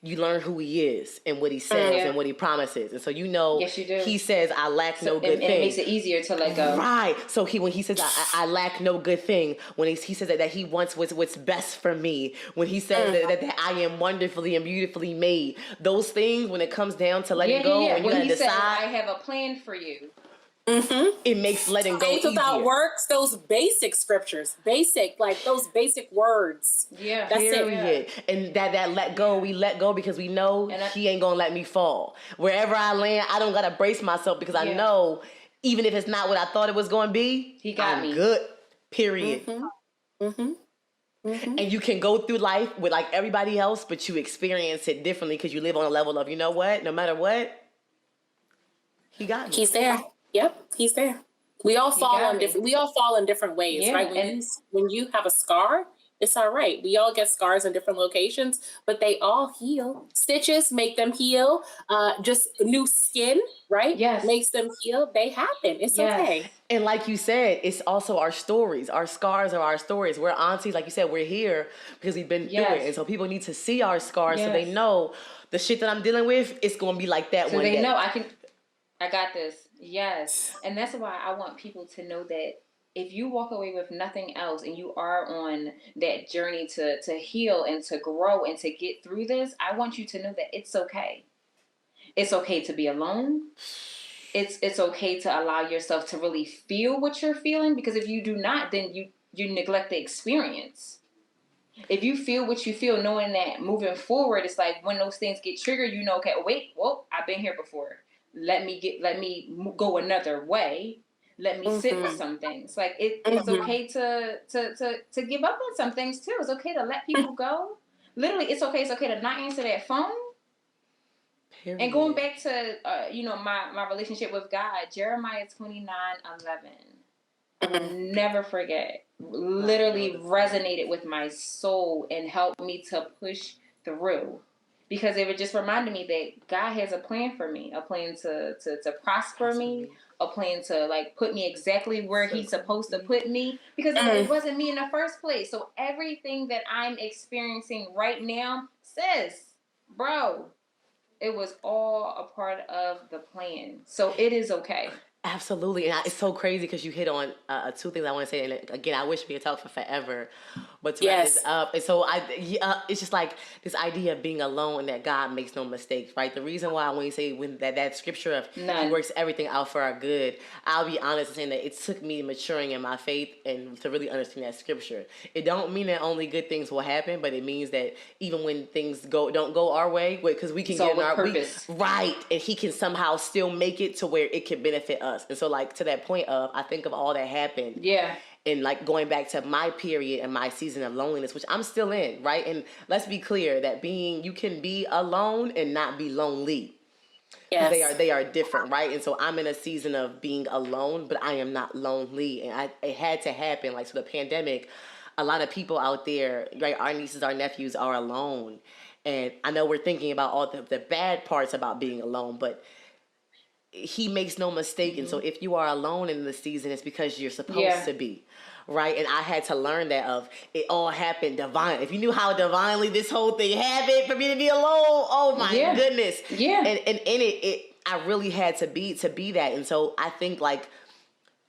A: you learn who he is and what he says and what he promises. And so you know,
B: you do.
A: He says, I lack no good thing.
B: And it makes it easier to let go.
A: Right. So when he says, I lack no good thing, when he says that he wants what's best for me, when he says that I am wonderfully and beautifully made, those things, when it comes down to letting go, when you gotta decide.
B: Says, I have a plan for you.
A: It makes letting go easier.
C: Without works, those basic scriptures, like those basic words.
B: Yeah,
C: that's
A: period.
C: it.
A: And that let go, we let go because we know he ain't gonna let me fall. Wherever I land, I don't gotta brace myself because I know even if it's not what I thought it was gonna be,
B: he got me
A: good. Period. And you can go through life with like everybody else, but you experience it differently because you live on a level of, you know what? No matter what, he got me.
C: He's there. Yep, he's there. We all fall in different ways, right? When you have a scar, it's all right. We all get scars in different locations, but they all heal. Stitches make them heal. Just new skin, right?
B: Yes.
C: Makes them heal. They happen. It's okay.
A: And like you said, it's also our stories. Our scars are our stories. We're aunties, like you said, we're here because we've been through it. And so people need to see our scars so they know the shit that I'm dealing with, it's going to be like that one day.
B: So they know I got this. Yes. And that's why I want people to know that if you walk away with nothing else and you are on that journey to heal and to grow and to get through this, I want you to know that it's okay. It's okay to be alone. It's okay to allow yourself to really feel what you're feeling, because if you do not, then you neglect the experience. If you feel what you feel, knowing that moving forward, it's like when those things get triggered, you know, okay, wait, whoa, I've been here before. Let me go another way. Let me sit with some things. Like it's okay to give up on some things too. It's okay to let people go. Literally, it's okay. It's okay to not answer that phone. Period. And going back to my relationship with God, Jeremiah 29:11. I will never forget. Literally resonated with my soul and helped me to push through, because it would just reminded me that God has a plan for me, a plan to prosper me, a plan to like put me exactly where He's supposed to put me, because it wasn't me in the first place. So everything that I'm experiencing right now, sis, bro, it was all a part of the plan. So it is okay.
A: Absolutely. And it's so crazy because you hit on two things I want to say. And again, I wish we could talk for forever. But to wrap this up, and so it's just like this idea of being alone and that God makes no mistakes, right? The reason why when you say that scripture of He works everything out for our good, I'll be honest in saying that it took me maturing in my faith and to really understand that scripture. It don't mean that only good things will happen, but it means that even when things don't go our way, because we can get in our purpose, right, and He can somehow still make it to where it can benefit us. And so, like, to that point of, I think of all that happened. Yeah. And like going back to my period and my season of loneliness, which I'm still in, right? And let's be clear that you can be alone and not be lonely. Yes. They are different, right? And so I'm in a season of being alone, but I am not lonely. And it had to happen. Like, so the pandemic, a lot of people out there, right? Our nieces, our nephews are alone. And I know we're thinking about all the bad parts about being alone, but He makes no mistake. And so if you are alone in the season, it's because you're supposed to be, right? And I had to learn that it all happened divine. If you knew how divinely this whole thing happened for me to be alone, oh my goodness. Yeah. And in it, I really had to be that. And so I think, like,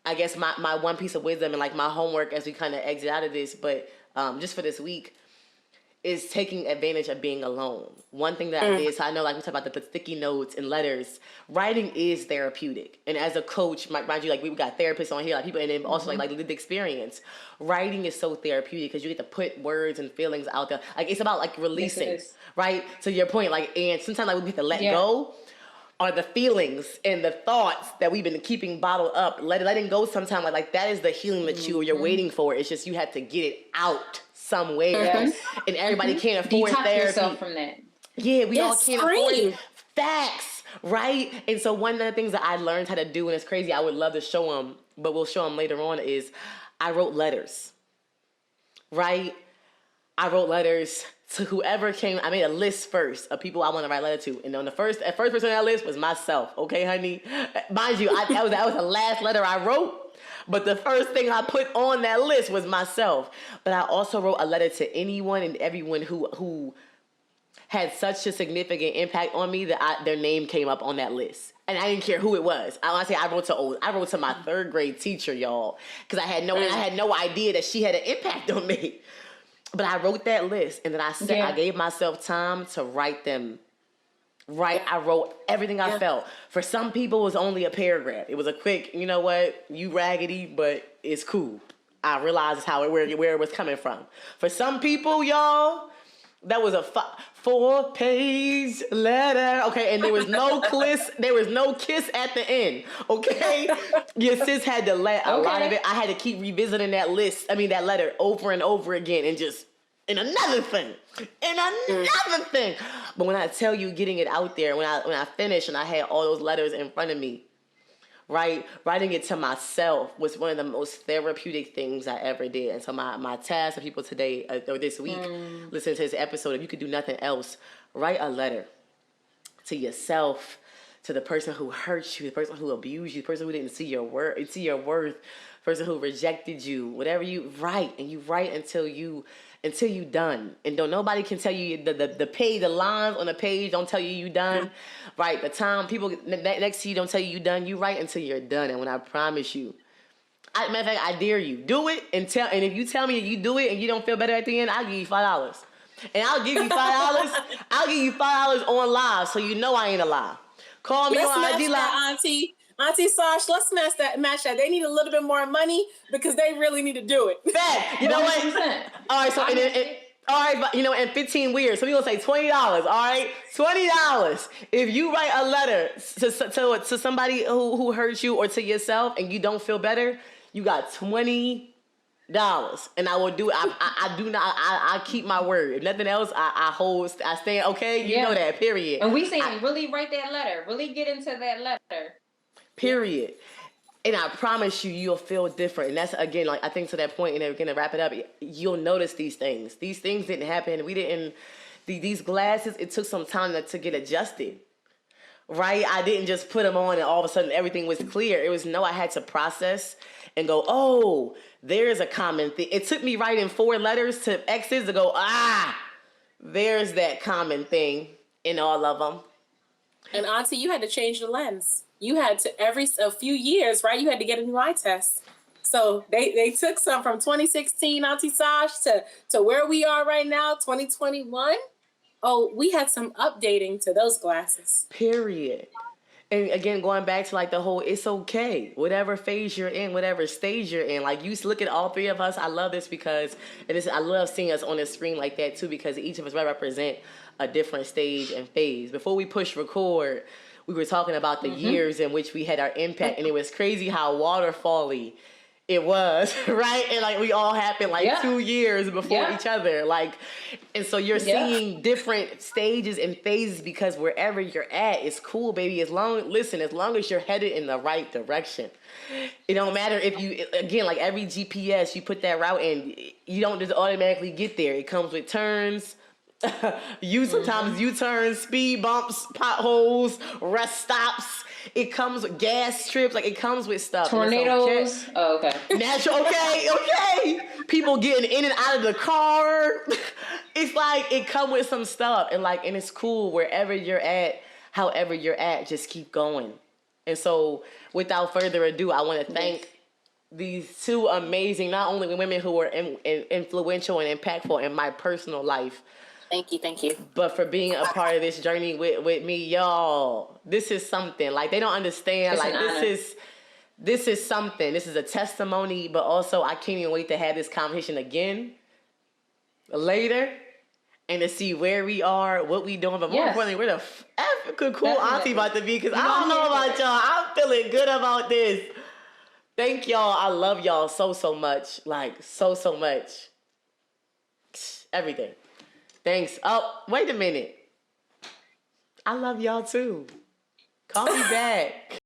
A: I guess my one piece of wisdom and like my homework as we kind of exit out of this, but just for this week, is taking advantage of being alone. One thing that I did, so I know, like we talk about the sticky notes and letters, writing is therapeutic. And as a coach, mind you, like we've got therapists on here, like people, and then also like lived experience. Writing is so therapeutic because you get to put words and feelings out there. Like it's about like releasing, right? To your point, like, and sometimes like we have to let go are the feelings and the thoughts that we've been keeping bottled up. Letting go sometimes, like that is the healing that you're waiting for. It's just you have to get it out somewhere, and everybody can't afford
B: Detox
A: therapy.
B: Yourself from that.
A: Yeah, we all can't afford it. Facts, right? And so one of the things that I learned how to do, and it's crazy, I would love to show them, but we'll show them later on, is I wrote letters, right? I wrote letters to whoever came. I made a list first of people I want to write a letter to, and on the first person on that list was myself. Okay, honey, mind you, that was the last letter I wrote. But the first thing I put on that list was myself. But I also wrote a letter to anyone and everyone who had such a significant impact on me that their name came up on that list. And I didn't care who it was. I want to say I wrote to my third grade teacher, y'all, because I had no idea that she had an impact on me. But I wrote that list, and then I gave myself time to write them. Right, I wrote everything I felt. For some people, it was only a paragraph. It was a quick, you know what, you raggedy, but it's cool. I realized where it was coming from. For some people, y'all, that was a 4-page letter. Okay, and there was no kiss. There was no kiss at the end. Okay, your sis had to let a lot of it. I had to keep revisiting that letter over and over again, and just. And another thing. But when I tell you getting it out there, when I finished and I had all those letters in front of me, right? Writing it to myself was one of the most therapeutic things I ever did. And so my task for people today, or this week, listening to this episode, if you could do nothing else, write a letter to yourself, to the person who hurt you, the person who abused you, the person who didn't see your worth, the person who rejected you, whatever you write, and you write until you done. And nobody can tell you the lines on the page don't tell you done. Right? The time people next to you don't tell you done. You write until you're done. And when I promise you, Matter of fact, I dare you. Do it and if you tell me you do it and you don't feel better at the end, I'll give you $5. And I'll give you $5. I'll give you $5 on live, so you know I ain't a lie. Call me on IG Live.
C: Auntie Sash, let's match that. They need a little bit more money because they really need to do it.
A: Fact. You know what? All right, so all right, but in 15 weird. So we gonna say $20. All right, $20. If you write a letter to somebody who hurt you or to yourself and you don't feel better, you got $20. And I will do it. I do not. I keep my word. If nothing else, I stand. Okay, you know that. Period.
B: And we say really write that letter. Really get into that letter.
A: Period. And I promise you'll feel different. And that's, again, like, I think to that point, and we're going to wrap it up, you'll notice these things. These things didn't happen. These glasses, it took some time to get adjusted, right? I didn't just put them on and all of a sudden everything was clear. It was, I had to process and go, oh, there's a common thing. It took me writing 4 letters to exes to go, there's that common thing in all of them.
C: And Auntie, you had to change the lens. You had to a few years, right? You had to get a new eye test. So they took some from 2016, Auntie Sash, to where we are right now, 2021. Oh, we had some updating to those glasses.
A: Period. And again, going back to like the whole, it's okay. Whatever phase you're in, whatever stage you're in. Like you look at all 3 of us. I love this because I love seeing us on the screen like that too, because each of us represent a different stage and phase. Before we push record, we were talking about the years in which we had our impact, and it was crazy how waterfall-y it was, right? And like we all happened 2 years before each other, and so you're seeing different stages and phases because wherever you're at, it's cool, baby. As long as you're headed in the right direction, it don't matter if you, again, like every GPS, you put that route in, you don't just automatically get there. It comes with turns. Sometimes U-turns, speed bumps, potholes, rest stops. It comes with gas trips. Like it comes with stuff.
B: Tornadoes. Oh, okay.
A: Natural. Okay. People getting in and out of the car. It's like it comes with some stuff, and it's cool wherever you're at, however you're at. Just keep going. And so, without further ado, I want to thank these 2 amazing, not only women who were influential and impactful in my personal life.
C: Thank you.
A: But for being a part of this journey with me, y'all, this is something. Like they don't understand. This is something. This is a testimony, but also I can't even wait to have this conversation again later and to see where we are, what we doing, but more importantly, where the Africa Cool Auntie about to be, because I don't know about y'all. I'm feeling good about this. Thank y'all. I love y'all so much. Like so much. Everything. Thanks. Oh, wait a minute. I love y'all too. Call me back.